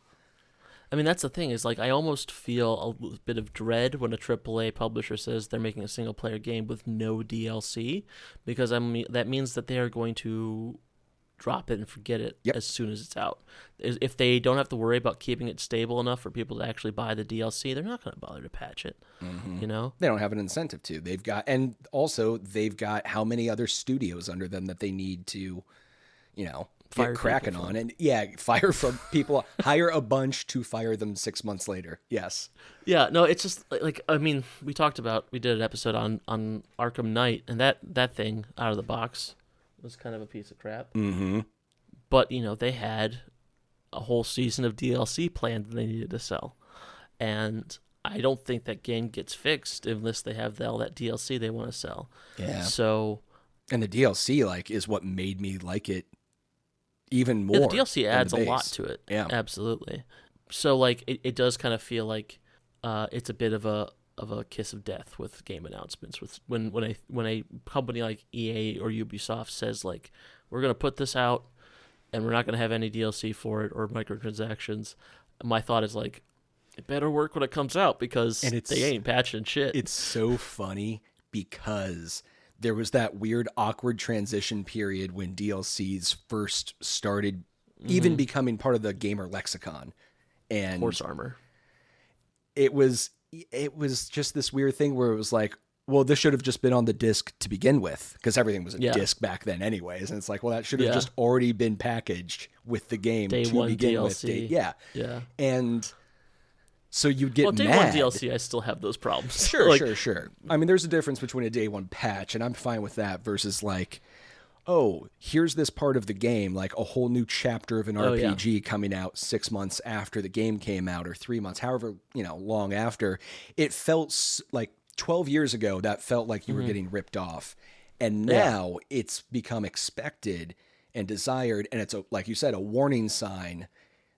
S2: I mean, that's the thing is, like, I almost feel a bit of dread when a AAA publisher says they're making a single-player game with no DLC, because that means that they are going to drop it and forget it as soon as it's out. If they don't have to worry about keeping it stable enough for people to actually buy the DLC, they're not going to bother to patch it. You know,
S1: they don't have an incentive to. They've got how many other studios under them that they need to, you know, get cracking on, and fire from people, hire a bunch to fire them 6 months later. Yes.
S2: Yeah. No, it's just like I mean, we did an episode on Arkham Knight, and that thing out of the box was kind of a piece of crap.
S1: Mm-hmm.
S2: But, they had a whole season of DLC planned that they needed to sell. And I don't think that game gets fixed unless they have all that DLC they want to sell.
S1: Yeah.
S2: So...
S1: And the DLC, is what made me like it even more.
S2: Yeah, the DLC adds a lot to it.
S1: Yeah.
S2: Absolutely. So, it does kind of feel like it's a bit of a kiss of death with game announcements. When a company like EA or Ubisoft says, we're going to put this out and we're not going to have any DLC for it or microtransactions, my thought is, it better work when it comes out because they ain't patching shit.
S1: It's so funny because there was that weird, awkward transition period when DLCs first started even becoming part of the gamer lexicon. And
S2: Horse armor.
S1: It was just this weird thing where it was like, well, this should have just been on the disc to begin with because everything was a disc back then anyways. And it's like, well, that should have just already been packaged with the game
S2: Day
S1: to
S2: one
S1: begin
S2: DLC.
S1: with. Yeah.
S2: And
S1: so you'd get
S2: Day
S1: mad.
S2: one DLC, I still have those problems.
S1: Sure. I mean, there's a difference between a day one patch, and I'm fine with that, versus here's this part of the game, a whole new chapter of an RPG coming out 6 months after the game came out, or 3 months, however, long after. It felt like 12 years ago, that felt like you were getting ripped off. And now it's become expected and desired, and it's, like you said, a warning sign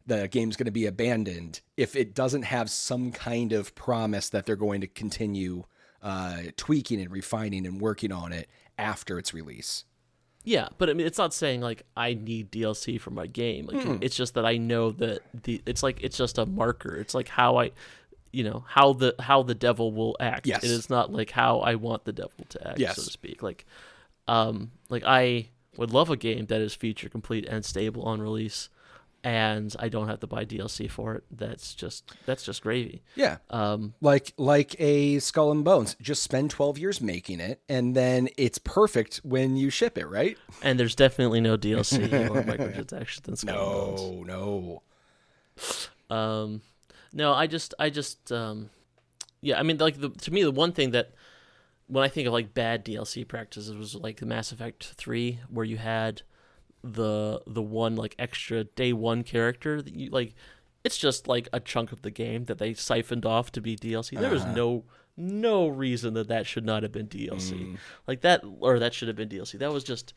S1: the game's going to be abandoned if it doesn't have some kind of promise that they're going to continue tweaking and refining and working on it after its release.
S2: Yeah, but I mean, it's not saying I need DLC for my game. It's just that I know that it's just a marker. It's how I, how the devil will act.
S1: Yes.
S2: It is not how I want the devil to act, so to speak. I would love a game that is feature complete and stable on release, and I don't have to buy DLC for it. That's just gravy.
S1: Yeah. Like a Skull and Bones. Just spend 12 years making it, and then it's perfect when you ship it, right?
S2: And there's definitely no DLC or microtransactions in Skull and Bones. No, I just yeah, I mean, to me, the one thing that, when I think of bad DLC practices, was the Mass Effect 3, where you had the one extra day one character that you it's just a chunk of the game that they siphoned off to be DLC. There was no reason that should not have been DLC. That should have been DLC. That was just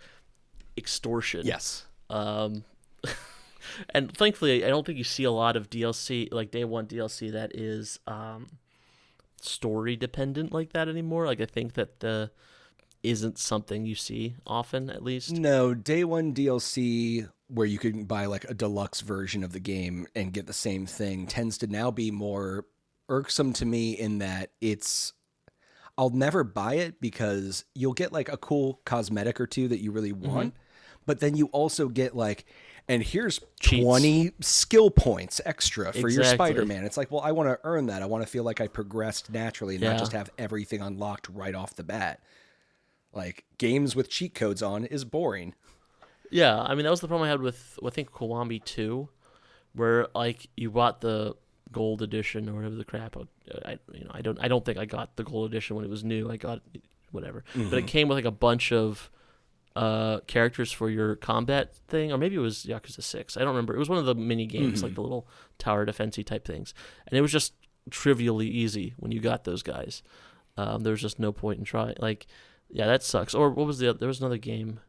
S2: extortion.
S1: Yes.
S2: And thankfully, I don't think you see a lot of DLC, day one DLC, that is story dependent like that anymore. I think that isn't something you see often, at least. No,
S1: day one DLC where you can buy a deluxe version of the game and get the same thing tends to now be more irksome to me in that I'll never buy it because you'll get a cool cosmetic or two that you really want, but then you also get and here's
S2: cheats.
S1: 20 skill points extra for your Spider-Man. It's well, I want to earn that. I want to feel like I progressed naturally and not just have everything unlocked right off the bat. Games with cheat codes on is boring.
S2: Yeah, I mean, that was the problem I had with, I think, Kiwami 2, where, you bought the gold edition or whatever the crap. I don't think I got the gold edition when it was new. I got whatever. But it came with, a bunch of characters for your combat thing, or maybe it was Yakuza 6. I don't remember. It was one of the mini games, the little tower defense-y type things. And it was just trivially easy when you got those guys. There was just no point in trying. Yeah, that sucks. Or what was there was another game.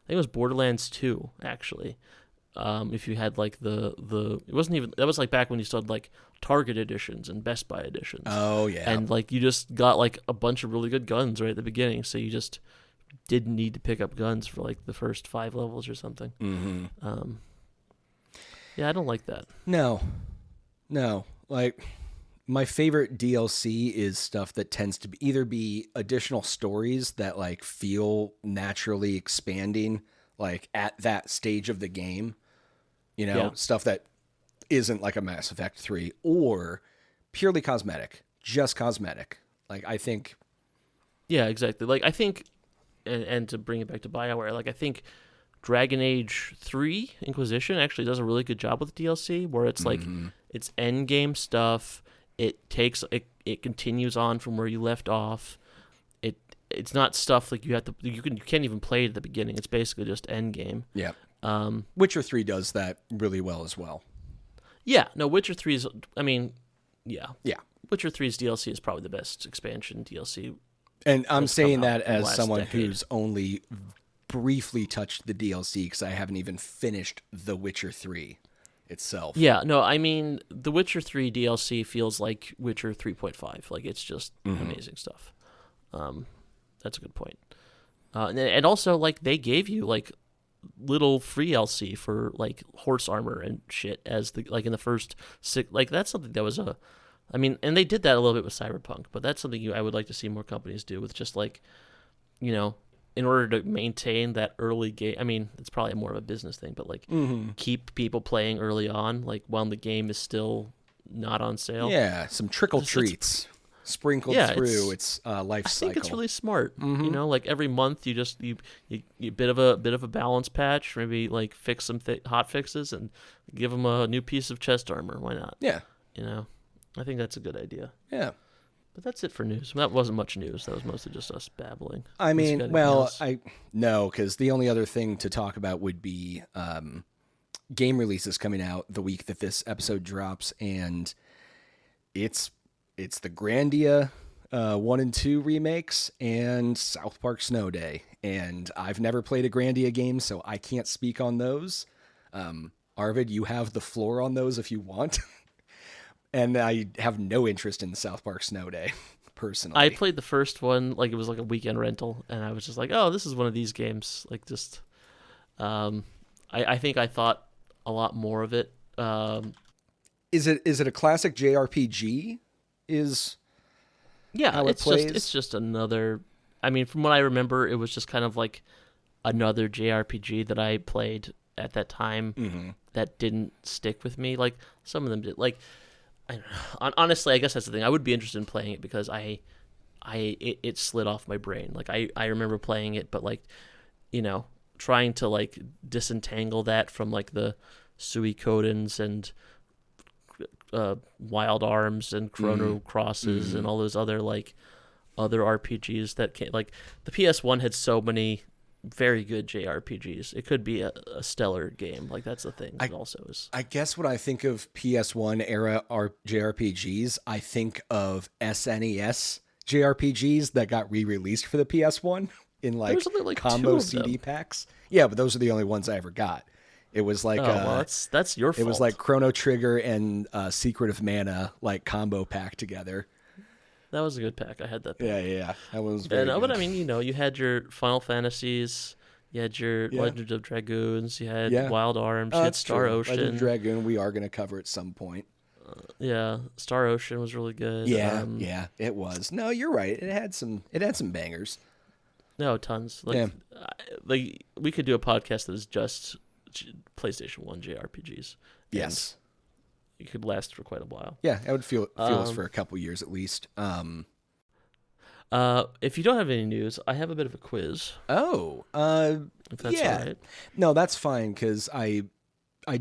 S2: I think it was Borderlands 2, actually. If you had the it wasn't even, that was back when you still had Target editions and Best Buy editions.
S1: Oh yeah.
S2: And you just got a bunch of really good guns right at the beginning, so you just didn't need to pick up guns for the first 5 levels or something. Yeah, I don't like that. No. My favorite DLC is stuff that tends to either be additional stories that feel naturally expanding at that stage of the game, stuff that isn't a Mass Effect 3, or purely cosmetic, just cosmetic. I think. Yeah, exactly. I think, and to bring it back to BioWare, I think Dragon Age 3 Inquisition actually does a really good job with DLC, where it's it's end game stuff. It continues on from where you left off. It's not stuff you can't even play at the beginning. It's basically just end game.
S1: Yeah. Witcher 3 does that really well as well.
S2: Yeah, no, Witcher 3's, I mean, yeah.
S1: Yeah.
S2: Witcher 3's DLC is probably the best expansion DLC.
S1: And I'm saying that
S2: in the
S1: as
S2: last
S1: someone
S2: decade.
S1: who's only briefly touched the DLC because I haven't even finished The Witcher 3 itself.
S2: Yeah, no, I mean, the Witcher 3 DLC feels like Witcher 3.5. Like, it's just amazing stuff. That's a good point. And also, like, they gave you, like, little free LC for, like, horse armor and shit as, in the first six. Like, that's something that was I mean, and they did that a little bit with Cyberpunk, but that's something I would like to see more companies do with just, like, you know, in order to maintain that early game. I mean, it's probably more of a business thing, but, like, keep people playing early on, like, while the game is still not on sale.
S1: Yeah, some trickle treats sprinkled through its life cycle.
S2: I think it's really smart. You know, like, every month you just you bit of a balance patch, maybe, like, fix some hot fixes and give them a new piece of chest armor. Why not?
S1: Yeah.
S2: You know, I think that's a good idea.
S1: Yeah.
S2: But that's it for news. That wasn't much news. That was mostly just us babbling.
S1: I
S2: Unless you
S1: mean,
S2: got anything else.
S1: no, because the only other thing to talk about would be game releases coming out the week that this episode drops, and it's the Grandia 1 and 2 remakes and South Park Snow Day. And I've never played a Grandia game, so I can't speak on those. Arvid, you have the floor on those if you want. And I have no interest in the South Park Snow Day, personally.
S2: I played the first one, like, it was like a weekend rental, and I was just like, oh, this is one of these games. Like, just, I think I thought a lot more of it.
S1: Is it a classic JRPG?
S2: Yeah,
S1: how it plays?
S2: It's just another. I mean, from what I remember, it was just kind of like another JRPG that I played at that time that didn't stick with me. Like, some of them did. Like, I don't know. Honestly, I guess that's the thing. I would be interested in playing it because it slid off my brain. Like, I remember playing it, but, like, you know, trying to, like, disentangle that from, like, the Suikodens and Wild Arms and Chrono Crosses and all those other, like, other RPGs that came. Like, the PS1 had so many very good JRPGs. It could be a stellar game. Like, that's the thing. It also is. I
S1: guess when I think of PS1 era JRPGs, I think of SNES JRPGs that got re-released for the PS1 in, like, combo CD packs. Yeah, but those are the only ones I ever got. It was like
S2: that's your fault.
S1: It was like Chrono Trigger and Secret of Mana, like, combo pack together.
S2: That was a good pack. I had that pack.
S1: Yeah. That was very good.
S2: But I mean, you know, you had your Final Fantasies, you had your Legend of Dragoons, you had Wild Arms, you had Star Ocean.
S1: Legend of Dragoon, we are going to cover at some point.
S2: Star Ocean was really good.
S1: Yeah, it was. No, you're right. It had some bangers.
S2: No, tons. Like, like, we could do a podcast that is just PlayStation 1 JRPGs.
S1: Yes.
S2: It could last for quite a while.
S1: Yeah, I would feel us for a couple years at least.
S2: If you don't have any news, I have a bit of a quiz.
S1: Oh,
S2: if that's all right.
S1: No, that's fine, because I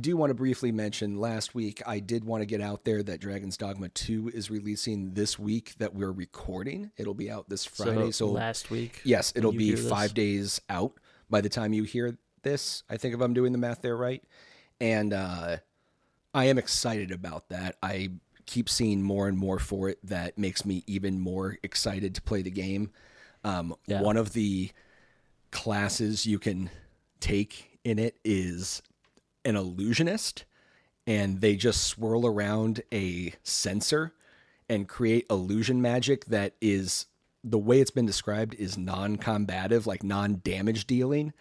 S1: do want to briefly mention last week I did want to get out there that Dragon's Dogma 2 is releasing this week that we're recording. It'll be out this Friday. So
S2: last week?
S1: Yes, it'll be 5 days out by the time you hear this, I think, if I'm doing the math there right. And I am excited about that. I keep seeing more and more for it that makes me even more excited to play the game. One of the classes you can take in it is an illusionist, and they just swirl around a sensor and create illusion magic that is, the way it's been described, is non-combative, like non-damage dealing,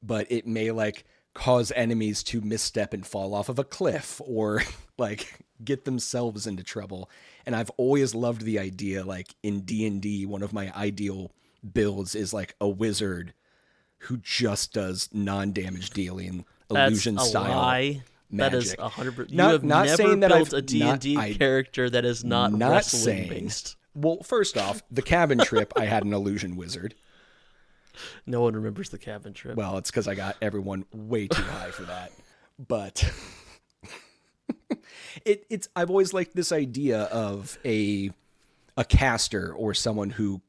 S1: but it may, like, cause enemies to misstep and fall off of a cliff or, like, get themselves into trouble. And I've always loved the idea, like, in D&D, one of my ideal builds is, like, a wizard who just does non-damage dealing, illusion style
S2: lie.
S1: Magic.
S2: That is 100%. You
S1: not,
S2: have
S1: not
S2: never
S1: saying that
S2: built
S1: I've
S2: a D&D character that is not wrestling
S1: saying,
S2: based.
S1: Well, first off, the cabin trip, I had an illusion wizard.
S2: No one remembers the cabin trip.
S1: Well, it's because I got everyone way too high for that. But it's I've always liked this idea of a caster or someone who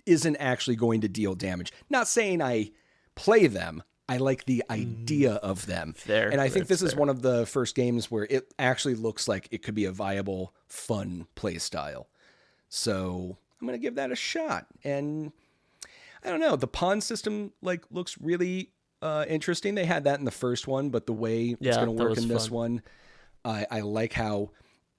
S1: isn't actually going to deal damage. Not saying I play them. I like the idea of them.
S2: Fair.
S1: And I think this is
S2: fair.
S1: one of the first games where it actually looks like it could be a viable, fun play style. So I'm going to give that a shot. And I don't know, the pawn system looks really interesting. They had that in the first one, but the way it's going to work in this one, I like how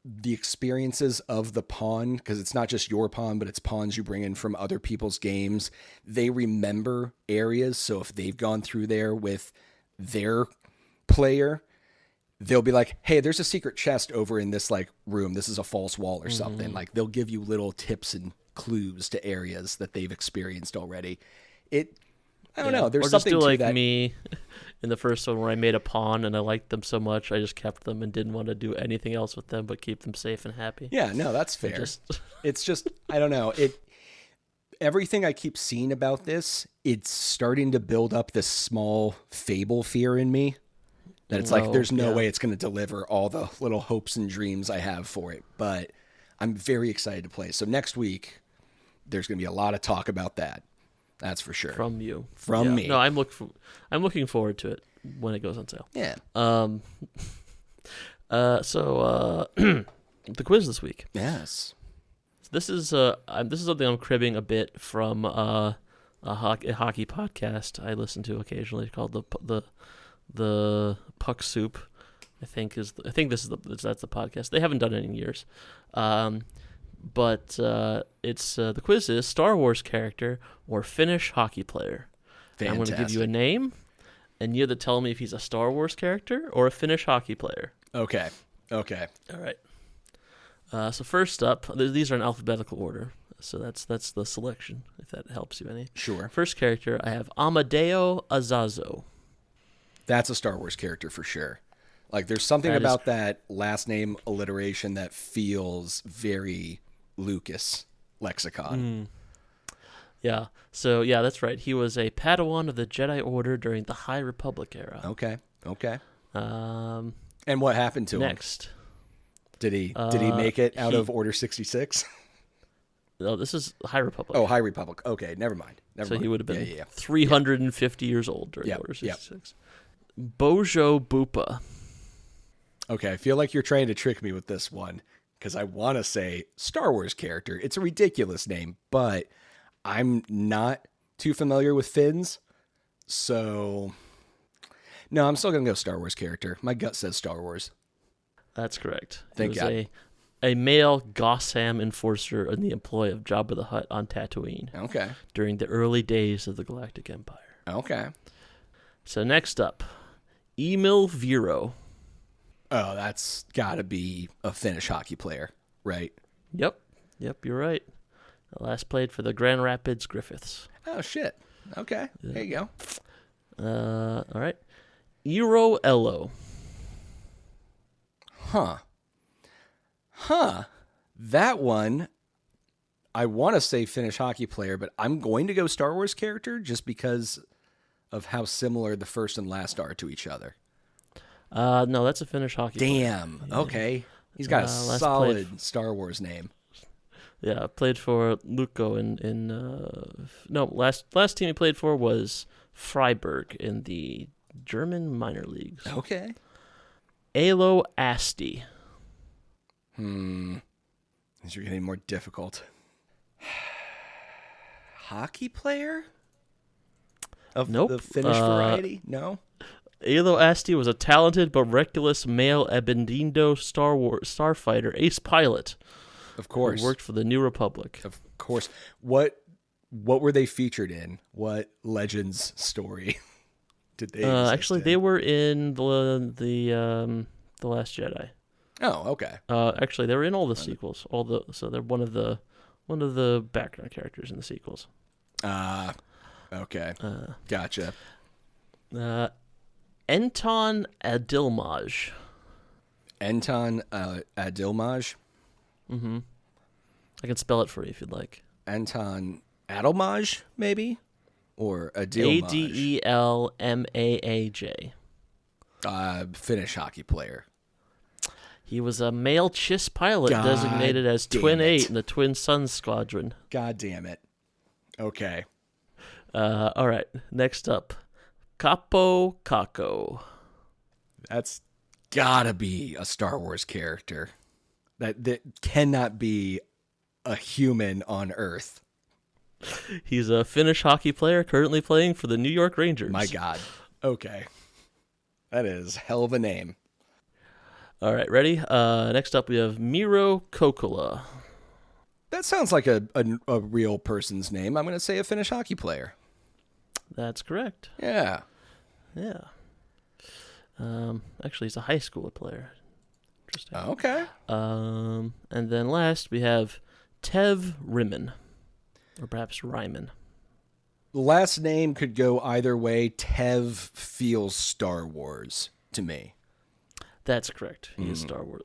S1: the experiences of the pawn, because it's not just your pawn, but it's pawns you bring in from other people's games. They remember areas. So if they've gone through there with their player, they'll be like, hey, there's a secret chest over in this room. This is a false wall or something. Like they'll give you little tips and clues to areas that they've experienced already. I don't know. There's something to that.
S2: Me in the first one where I made a pawn and I liked them so much, I just kept them and didn't want to do anything else with them but keep them safe and happy.
S1: Yeah, no, that's fair. It's just, I don't know. Everything I keep seeing about this, it's starting to build up this small fable fear in me that it's there's no way it's going to deliver all the little hopes and dreams I have for it. But I'm very excited to play. So next week, there's going to be a lot of talk about that. That's for sure.
S2: From you.
S1: From me.
S2: No, I'm looking forward to it when it goes on sale.
S1: Yeah.
S2: So the quiz this week.
S1: Yes.
S2: This is something I'm cribbing a bit from a hockey podcast I listen to occasionally called the Puck Soup. I think that's the podcast. They haven't done it in years. But it's the quiz is Star Wars character or Finnish hockey player.
S1: Fantastic.
S2: I'm going to give you a name, and you have to tell me if he's a Star Wars character or a Finnish hockey player.
S1: Okay.
S2: All right. So first up, these are in alphabetical order. So that's the selection, if that helps you any.
S1: Sure.
S2: First character, I have Amadeo Azazo.
S1: That's a Star Wars character for sure. There's something about that last name alliteration that feels very Lucas lexicon.
S2: Yeah. So, yeah, that's right. He was a Padawan of the Jedi Order during the High Republic era.
S1: Okay. And what happened to him?
S2: Next.
S1: Did he make it out of Order 66?
S2: No, this is High Republic.
S1: Oh, High Republic. Okay, never mind.
S2: So he would have been 350 years old during Order 66. Bojo Bupa.
S1: Okay, I feel like you're trying to trick me with this one because I want to say Star Wars character. It's a ridiculous name, but I'm not too familiar with Finns, so no, I'm still going to go Star Wars character. My gut says Star Wars.
S2: That's correct.
S1: Thank God.
S2: A male Gossam enforcer in the employ of Jabba the Hutt on Tatooine.
S1: Okay.
S2: During the early days of the Galactic Empire.
S1: Okay.
S2: So next up, Emil Viro.
S1: Oh, that's got to be a Finnish hockey player, right?
S2: Yep, you're right. Last played for the Grand Rapids Griffiths.
S1: Oh, shit. Okay, there you
S2: go. All right. Eero Elo.
S1: Huh. That one, I want to say Finnish hockey player, but I'm going to go Star Wars character just because of how similar the first and last are to each other.
S2: No, that's a Finnish hockey player.
S1: Damn. Yeah. Okay. He's got a solid Star Wars name.
S2: Yeah, played for Lukko last team he played for was Freiburg in the German minor leagues.
S1: Okay.
S2: Alo Asti.
S1: These are getting more difficult. Hockey player? Of the Finnish variety? No?
S2: Alo Asti was a talented but reckless male Abendendo starfighter, ace pilot.
S1: Of course.
S2: Who worked for the New Republic.
S1: Of course. What were they featured in? What Legends story did they
S2: actually, they were in the Last Jedi.
S1: Oh, okay.
S2: Actually, they were in all the sequels. So they're one of the background characters in the sequels.
S1: Okay. Gotcha.
S2: Anton Adilmaj.
S1: Anton Adilmaj?
S2: Mm-hmm. I can spell it for you if you'd like.
S1: Anton Adilmaj, maybe? Or Adilmaj?
S2: Adelmaaj.
S1: Finnish hockey player.
S2: He was a male Chiss pilot designated as Twin 8 in the Twin Suns Squadron.
S1: God damn it. Okay.
S2: All right. Next up, Capo Caco.
S1: That's gotta be a Star Wars character. That cannot be a human on Earth.
S2: He's a Finnish hockey player currently playing for the New York Rangers.
S1: My God. Okay. That is hell of a name.
S2: All right, ready? Next up, we have Miro Kokkola.
S1: That sounds like a real person's name. I'm going to say a Finnish hockey player.
S2: That's correct.
S1: Yeah.
S2: Yeah. Actually, he's a high school player. Interesting.
S1: Okay.
S2: And then last, we have Tev Riman. Or perhaps Ryman.
S1: The last name could go either way. Tev feels Star Wars to me.
S2: That's correct. He is Star Wars.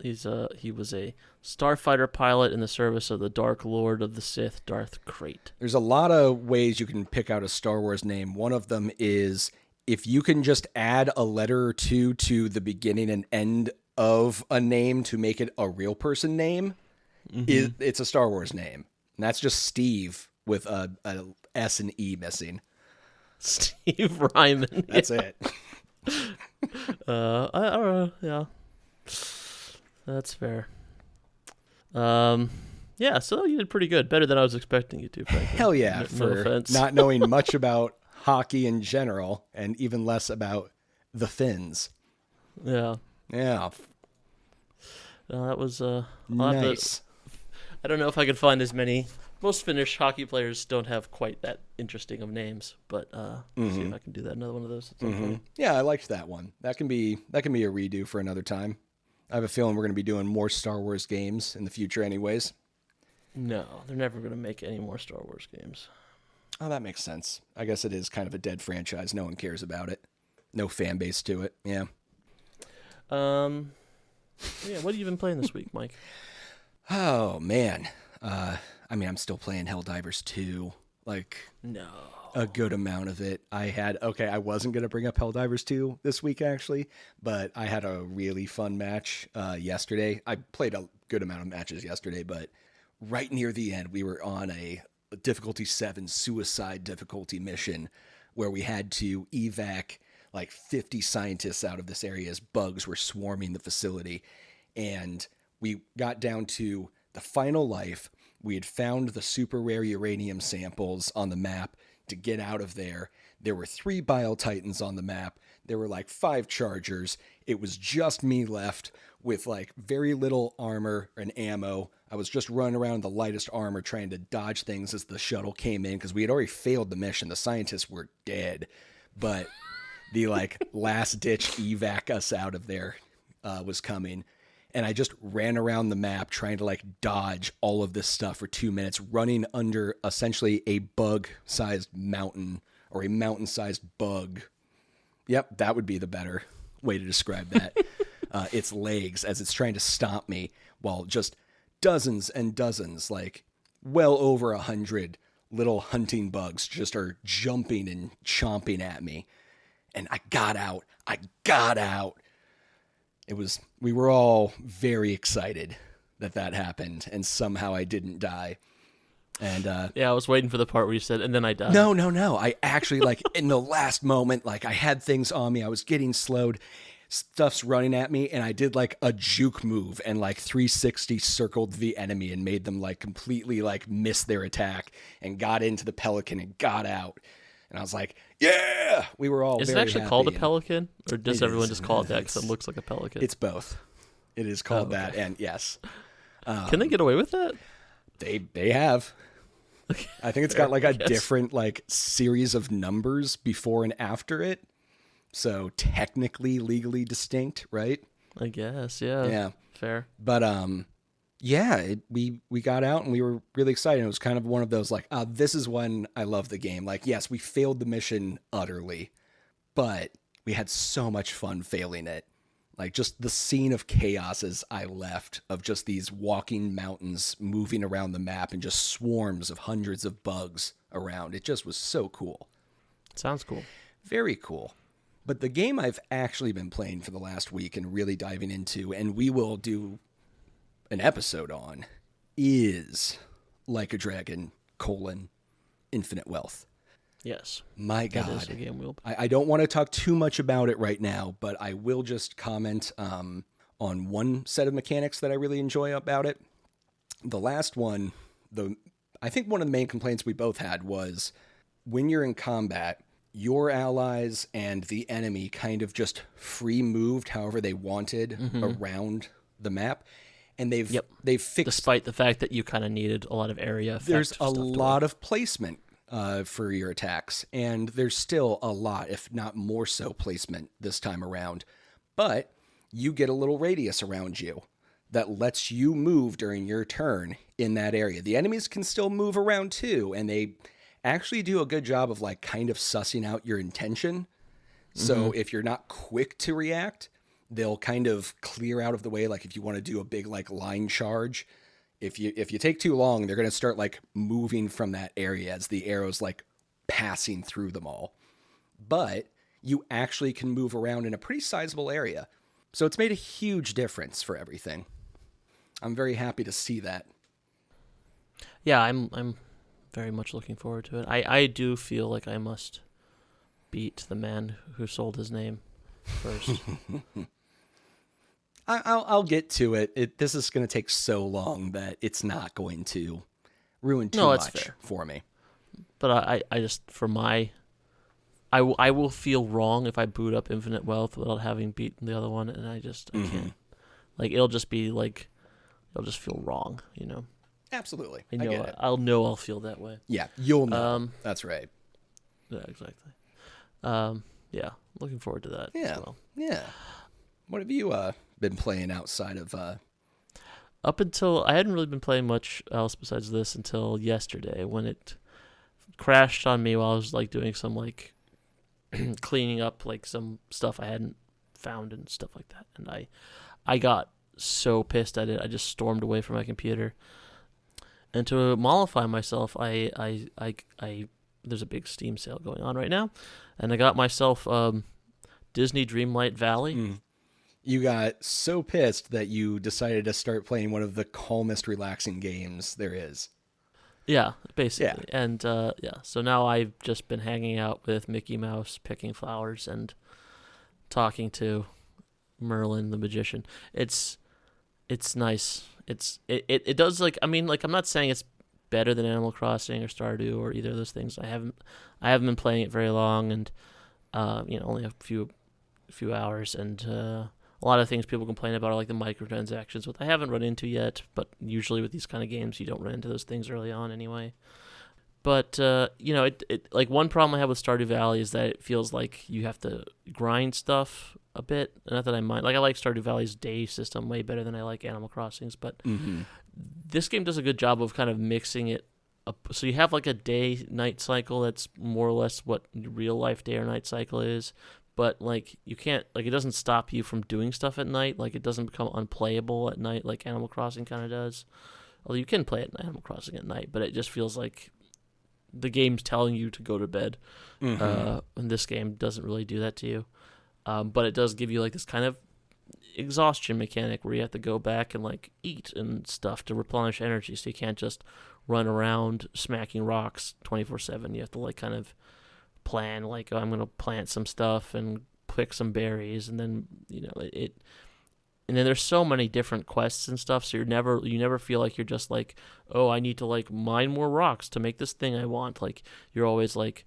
S2: He was a starfighter pilot in the service of the Dark Lord of the Sith, Darth Krayt.
S1: There's a lot of ways you can pick out a Star Wars name. One of them is if you can just add a letter or two to the beginning and end of a name to make it a real person name, it's a Star Wars name. And that's just Steve with a S and E missing.
S2: Steve Ryman.
S1: That's it.
S2: I don't know. Yeah, that's fair. Yeah. So you did pretty good, better than I was expecting you to. Frankly.
S1: Hell yeah,
S2: no
S1: for
S2: offense.
S1: not knowing much about hockey in general, and even less about the Finns.
S2: Yeah.
S1: Yeah.
S2: That was
S1: Nice.
S2: I don't know if I could find as many. Most Finnish hockey players don't have quite that interesting of names, but see if I can do that. Another one of those. At some point.
S1: Yeah, I liked that one. That can be a redo for another time. I have a feeling we're going to be doing more Star Wars games in the future anyways.
S2: No, they're never going to make any more Star Wars games.
S1: Oh, that makes sense. I guess it is kind of a dead franchise. No one cares about it. No fan base to it. Yeah.
S2: Yeah, what have you been playing this week, Mike?
S1: Oh, man. I'm still playing HELLDIVERS 2.
S2: No.
S1: A good amount of it. I wasn't going to bring up HELLDIVERS 2 this week, actually, but I had a really fun match yesterday. I played a good amount of matches yesterday, but right near the end, we were on a difficulty 7 suicide difficulty mission where we had to evac 50 scientists out of this area as bugs were swarming the facility. And we got down to the final life. We had found the super rare uranium samples on the map to get out of there. There were 3 Bile Titans on the map. There were 5 Chargers. It was just me left with very little armor and ammo. I was just running around the lightest armor trying to dodge things as the shuttle came in because we had already failed the mission. The scientists were dead, but the last ditch evac us out of there was coming. And I just ran around the map trying to dodge all of this stuff for 2 minutes, running under essentially a bug-sized mountain or a mountain-sized bug. Yep, that would be the better way to describe that. Its legs as it's trying to stomp me while just dozens and dozens, well over 100 little hunting bugs just are jumping and chomping at me. And I got out. We were all very excited that happened, and somehow I didn't die. And
S2: yeah, I was waiting for the part where you said, and then I died.
S1: No. I actually, in the last moment, I had things on me. I was getting slowed. Stuff's running at me, and I did a juke move and 360 circled the enemy and made them completely miss their attack and got into the Pelican and got out. And I was like, yeah! We were all
S2: Is
S1: very
S2: it actually
S1: happy.
S2: call a pelican? Or does
S1: It
S2: everyone
S1: is.
S2: just call it that because it looks like a pelican?
S1: It's both. It is called
S2: okay.
S1: that, and yes.
S2: Can they get away with that?
S1: They have. I think it's got a different series of numbers before and after it. So technically legally distinct, right?
S2: I guess, yeah.
S1: Yeah.
S2: Fair.
S1: But yeah, we got out and we were really excited. It was kind of one of those this is when I love the game. Yes, we failed the mission utterly, but we had so much fun failing it. Just the scene of chaos as I left, of just these walking mountains moving around the map and just swarms of hundreds of bugs around. It just was so cool.
S2: Sounds cool.
S1: Very cool. But the game I've actually been playing for the last week and really diving into, and we will do an episode on, is Like a Dragon: Infinite Wealth.
S2: Yes.
S1: My
S2: That
S1: God.
S2: is a game we'll...
S1: I don't want to talk too much about it right now, but I will just comment on one set of mechanics that I really enjoy about it. The last one, I think one of the main complaints we both had was when you're in combat, your allies and the enemy kind of just free moved however they wanted around the map. And they've fixed...
S2: Despite the fact that you kind of needed a lot of area effect.
S1: There's a lot of placement for your attacks, and there's still a lot, if not more so, placement this time around. But you get a little radius around you that lets you move during your turn in that area. The enemies can still move around too, and they actually do a good job of like kind of sussing out your intention. So if you're not quick to react, they'll kind of clear out of the way. Like if you want to do a big like line charge, if you take too long, they're going to start like moving from that area as the arrow's like passing through them all. But you actually can move around in a pretty sizable area. So it's made a huge difference for everything. I'm very happy to see that.
S2: Yeah, I'm very much looking forward to it. I do feel like I must beat the man who sold his name first.
S1: I'll get to it. This is going to take so long that it's not going to ruin too much for me.
S2: But I just, for my... I will feel wrong if I boot up Infinite Wealth without having beaten the other one, and I can't. Like, it'll just be like... It'll just feel wrong, you know?
S1: Absolutely.
S2: I know.
S1: get it.
S2: I'll feel that way.
S1: Yeah, you'll know. That's right.
S2: Yeah, exactly. Yeah, looking forward to that as well.
S1: Yeah. What have you been playing outside of...
S2: Up until... I hadn't really been playing much else besides this until yesterday when it crashed on me while I was like doing some like cleaning up like some stuff I hadn't found and stuff like that. And I got so pissed at it. I just stormed away from my computer. And to mollify myself, I there's a big Steam sale going on right now, and I got myself Disney Dreamlight Valley.
S1: You got so pissed that you decided to start playing one of the calmest, relaxing games there is.
S2: Yeah, basically.
S1: Yeah.
S2: And so now I've just been hanging out with Mickey Mouse, picking flowers, and talking to Merlin the magician. It's nice. It does, like, I mean, like, I'm not saying it's better than Animal Crossing or Stardew or either of those things. I haven't been playing it very long, and only a few hours, and a lot of things people complain about are like the microtransactions, which I haven't run into yet, but usually with these kind of games you don't run into those things early on anyway. But it like one problem I have with Stardew Valley is that it feels like you have to grind stuff a bit. Not that I mind. Like, I like Stardew Valley's day system way better than I like Animal Crossing's, but this game does a good job of kind of mixing it up. So you have like a day-night cycle that's more or less what real life day or night cycle is, but like you can't, like, it doesn't stop you from doing stuff at night. Like, it doesn't become unplayable at night like Animal Crossing kind of does. Although you can play Animal Crossing at night, but it just feels like the game's telling you to go to bed. And this game doesn't really do that to you. But it does give you like this kind of exhaustion mechanic where you have to go back and like eat and stuff to replenish energy. So you can't just run around smacking rocks 24/7. You have to like kind of plan, like, oh, I'm going to plant some stuff and pick some berries, and then and then there's so many different quests and stuff, so you never feel like you're just like, oh, I need to like mine more rocks to make this thing I want. Like, you're always like,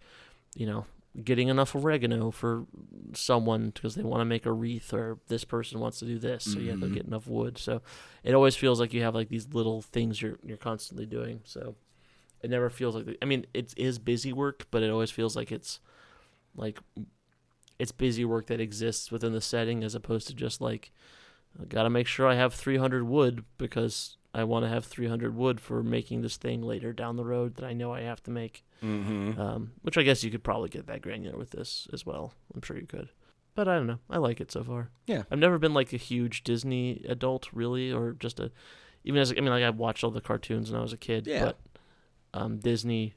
S2: getting enough oregano for someone because they want to make a wreath, or this person wants to do this, so you have to get enough wood. So it always feels like you have like these little things you're constantly doing. So it never feels like, I mean, it is busy work, but it always feels like it's busy work that exists within the setting, as opposed to just like, I gotta make sure I have 300 wood because I want to have 300 wood for making this thing later down the road that I know I have to make. Which I guess you could probably get that granular with this as well. I'm sure you could. But I don't know. I like it so far.
S1: Yeah.
S2: I've never been like a huge Disney adult, really, or just I watched all the cartoons when I was a kid, but Disney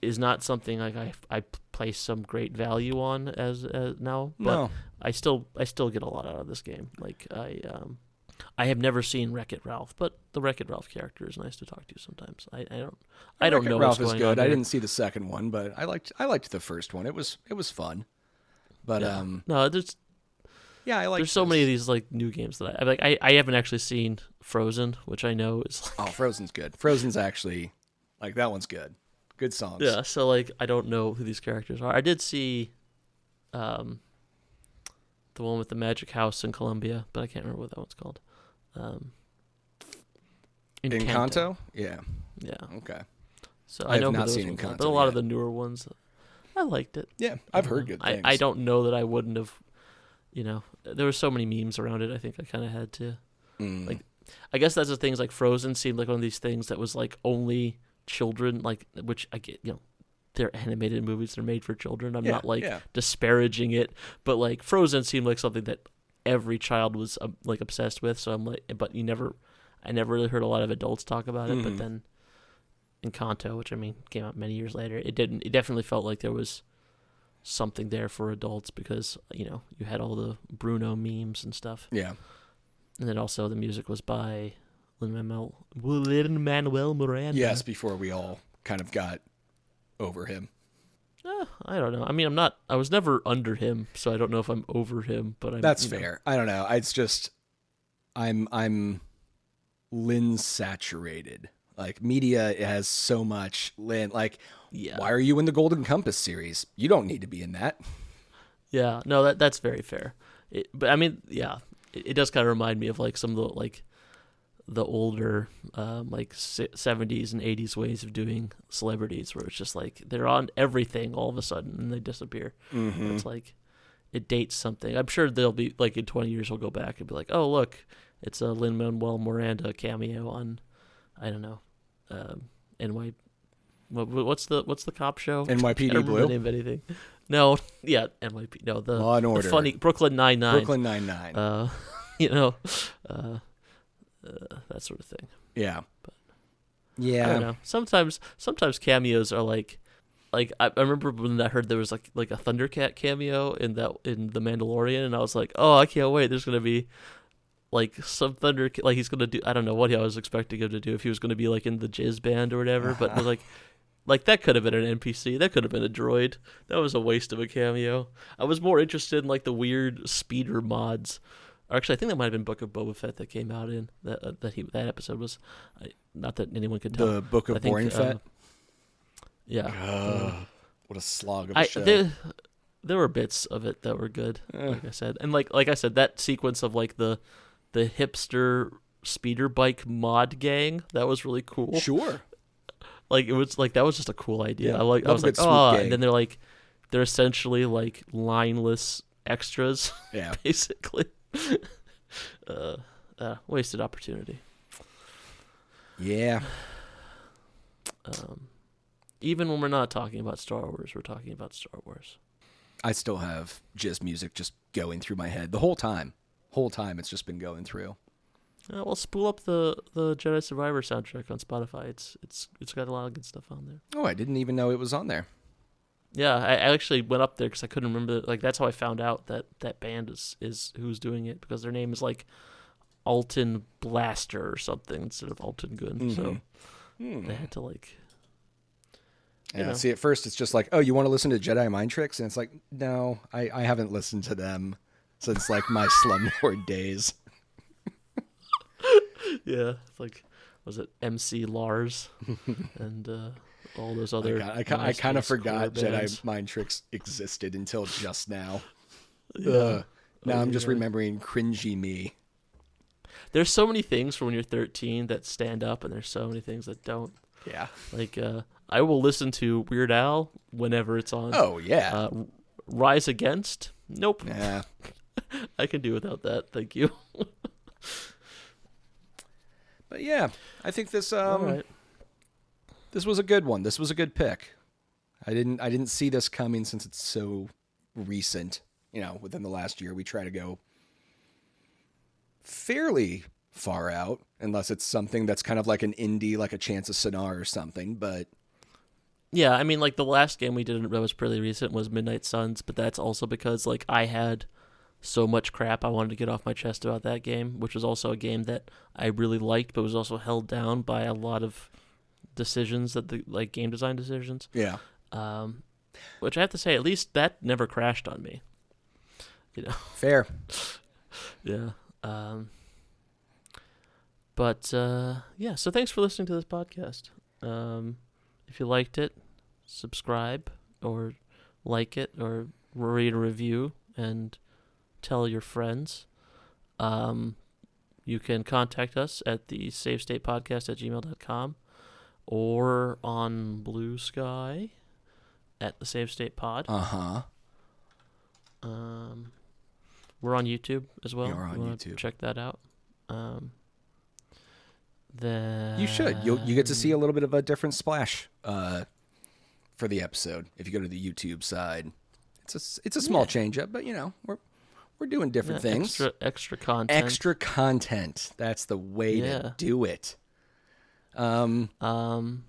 S2: is not something like I place some great value on as now. But
S1: No.
S2: I still get a lot out of this game. Like, I have never seen Wreck-It Ralph, but the Wreck-It Ralph character is nice to talk to sometimes. I don't know
S1: Ralph
S2: what's
S1: is
S2: going
S1: good.
S2: on there.
S1: I didn't see the second one, but I liked the first one. It was fun. But
S2: no, there's
S1: I like.
S2: There's so many of these like new games that I like. I haven't actually seen Frozen, which I know is like,
S1: Frozen's good. Frozen's actually like that one's good. Good songs.
S2: yeah. So like I don't know who these characters are. I did see, the one with the magic house in Colombia, but I can't remember what that one's called.
S1: Encanto? Yeah.
S2: Yeah.
S1: Okay.
S2: So
S1: I
S2: know
S1: have
S2: who
S1: not
S2: those
S1: seen
S2: ones are,
S1: Encanto
S2: but a lot of
S1: yet.
S2: the newer ones, I liked it.
S1: Yeah, I've heard good things.
S2: I don't know that I wouldn't have. There were so many memes around it. I think I kind of had to. Like, I guess that's the things like Frozen seemed like one of these things that was like only children, like, which I get, they're animated movies, they're made for children. I'm not like disparaging it, but like Frozen seemed like something that every child was like obsessed with. So I'm like, but I never really heard a lot of adults talk about it. But then Encanto, which I mean came out many years later, it definitely felt like there was something there for adults because you had all the Bruno memes and stuff.
S1: Yeah.
S2: And then also the music was by Lin-Manuel Miranda.
S1: Yes, before we all kind of got over him.
S2: I don't know. I mean, I was never under him, so I don't know if I'm over him, but
S1: That's fair. I don't know. It's just I'm Lin saturated. Like media has so much Lin. Like, why are you in the Golden Compass series? You don't need to be in that.
S2: Yeah, no, that's very fair. But I mean, yeah, it does kind of remind me of like some of the like the older like 70s and 80s ways of doing celebrities, where it's just like they're on everything all of a sudden and they disappear. Mm-hmm. It's like it dates something. I'm sure they'll be like in 20 years we'll go back and be like, oh look, it's a Lin-Manuel Miranda cameo on, I don't know, what's the cop show?
S1: NYPD
S2: I don't remember
S1: Blue.
S2: the name of anything. No, yeah, NYPD. No, the
S1: Law and Order.
S2: The funny Brooklyn Nine-Nine.
S1: Brooklyn Nine-Nine.
S2: That sort of thing.
S1: Yeah.
S2: But,
S1: yeah.
S2: I don't know. Sometimes cameos are like I remember when I heard there was like a Thundercat cameo in The Mandalorian, and I was like, oh, I can't wait. There's gonna be like some Thundercat, like he's gonna do. I don't know what I was expecting him to do, if he was gonna be like in the Jizz Band or whatever. But like that could have been an NPC. That could have been a droid. That was a waste of a cameo. I was more interested in like the weird speeder mods. Or actually, I think that might have been Book of Boba Fett that came out in that episode was. Not that anyone could tell.
S1: The Book of Boring Fett.
S2: Yeah.
S1: What a slog of a show.
S2: There were bits of it that were good, like I said, and like I said, that sequence of like the hipster speeder bike mod gang, that was really cool.
S1: Sure.
S2: Like it was like that was just a cool idea.
S1: Yeah,
S2: I was like, oh, and then they're essentially like lineless extras.
S1: Yeah.
S2: Basically. Wasted opportunity.
S1: Yeah.
S2: Even when we're not talking about Star Wars, we're talking about Star Wars.
S1: I still have Jizz music just going through my head the whole time. It's just been going through.
S2: Well, spool up the Jedi Survivor soundtrack on Spotify. It's got a lot of good stuff on there.
S1: Oh, I didn't even know it was on there.
S2: Yeah, I actually went up there because I couldn't remember. Like that's how I found out that band is who's doing it, because their name is like Alton Blaster or something instead of Alton Gun. Mm-hmm. So they had to like.
S1: Yeah. See, at first it's just like, oh, you want to listen to Jedi Mind Tricks, and it's like, no, I haven't listened to them since like my Slumlord days.
S2: Yeah, it's like, was it MC Lars and all those other?
S1: I kind of forgot Jedi Mind Tricks existed until just now.
S2: Yeah.
S1: Now I'm just remembering cringy me.
S2: There's so many things from when you're 13 that stand up, and there's so many things that don't.
S1: Yeah.
S2: Like, I will listen to Weird Al whenever it's on.
S1: Oh, yeah.
S2: Rise Against? Nope.
S1: Yeah.
S2: I can do without that. Thank you.
S1: But yeah, I think this
S2: right.
S1: This was a good one. This was a good pick. I didn't see this coming since it's so recent. Within the last year, we try to go fairly far out, unless it's something that's kind of like an indie, like a Chance of Sonar or something. But
S2: yeah, I mean, like the last game we did that was pretty recent was Midnight Suns, but that's also because like I had so much crap I wanted to get off my chest about that game, which was also a game that I really liked, but was also held down by a lot of decisions game design decisions.
S1: Yeah.
S2: Which I have to say, at least that never crashed on me.
S1: Fair.
S2: Yeah. So thanks for listening to this podcast. If you liked it, subscribe or like it or read a review and tell your friends. You can contact us at thesavestatepodcast@gmail.com or on Blue Sky at thesavestatepod. We're on YouTube as well.
S1: You're on YouTube.
S2: Check that out.
S1: You should. You get to see a little bit of a different splash for the episode if you go to the YouTube side. It's a small change up, but we're doing different things.
S2: Extra content.
S1: Extra content. That's the way to do it. And go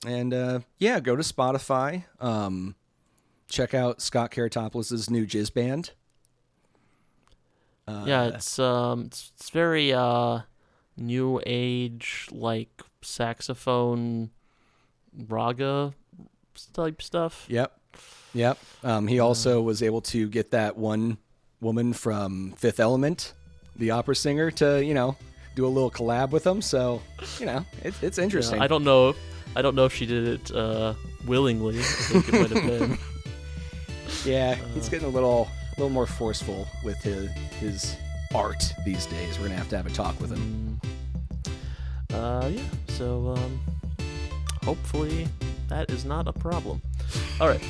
S1: to Spotify. Check out Scott Karatopoulos' new Jizz band.
S2: It's very new age, like saxophone raga type stuff.
S1: Yep. He also was able to get that one woman from Fifth Element, the opera singer, to do a little collab with him. So it's interesting.
S2: Yeah, I don't know if she did it willingly. I think it might have been.
S1: Yeah, he's getting a little more forceful with his art these days. We're gonna have a talk with him.
S2: So hopefully that is not a problem. All right.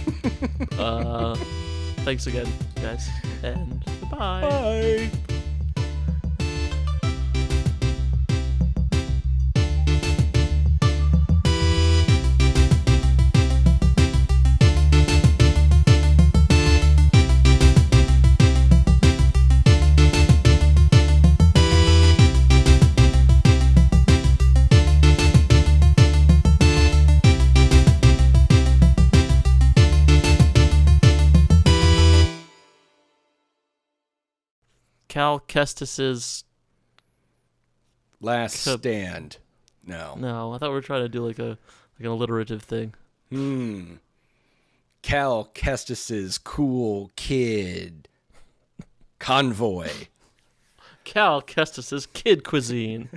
S2: Thanks again, guys, and goodbye.
S1: Bye.
S2: Cal Kestis's
S1: Last Stand.
S2: No, I thought we were trying to do like an alliterative thing.
S1: Cal Kestis's Cool Kid Convoy.
S2: Cal Kestis's Kid Cuisine.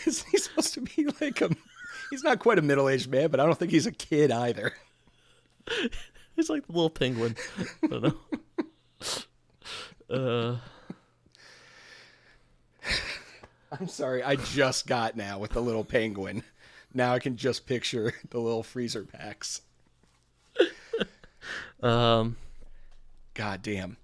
S1: Is he supposed to be like he's not quite a middle-aged man, but I don't think he's a kid either.
S2: He's like the little penguin. I don't know.
S1: I'm sorry, I just got now with the little penguin. Now I can just picture the little freezer packs. God damn.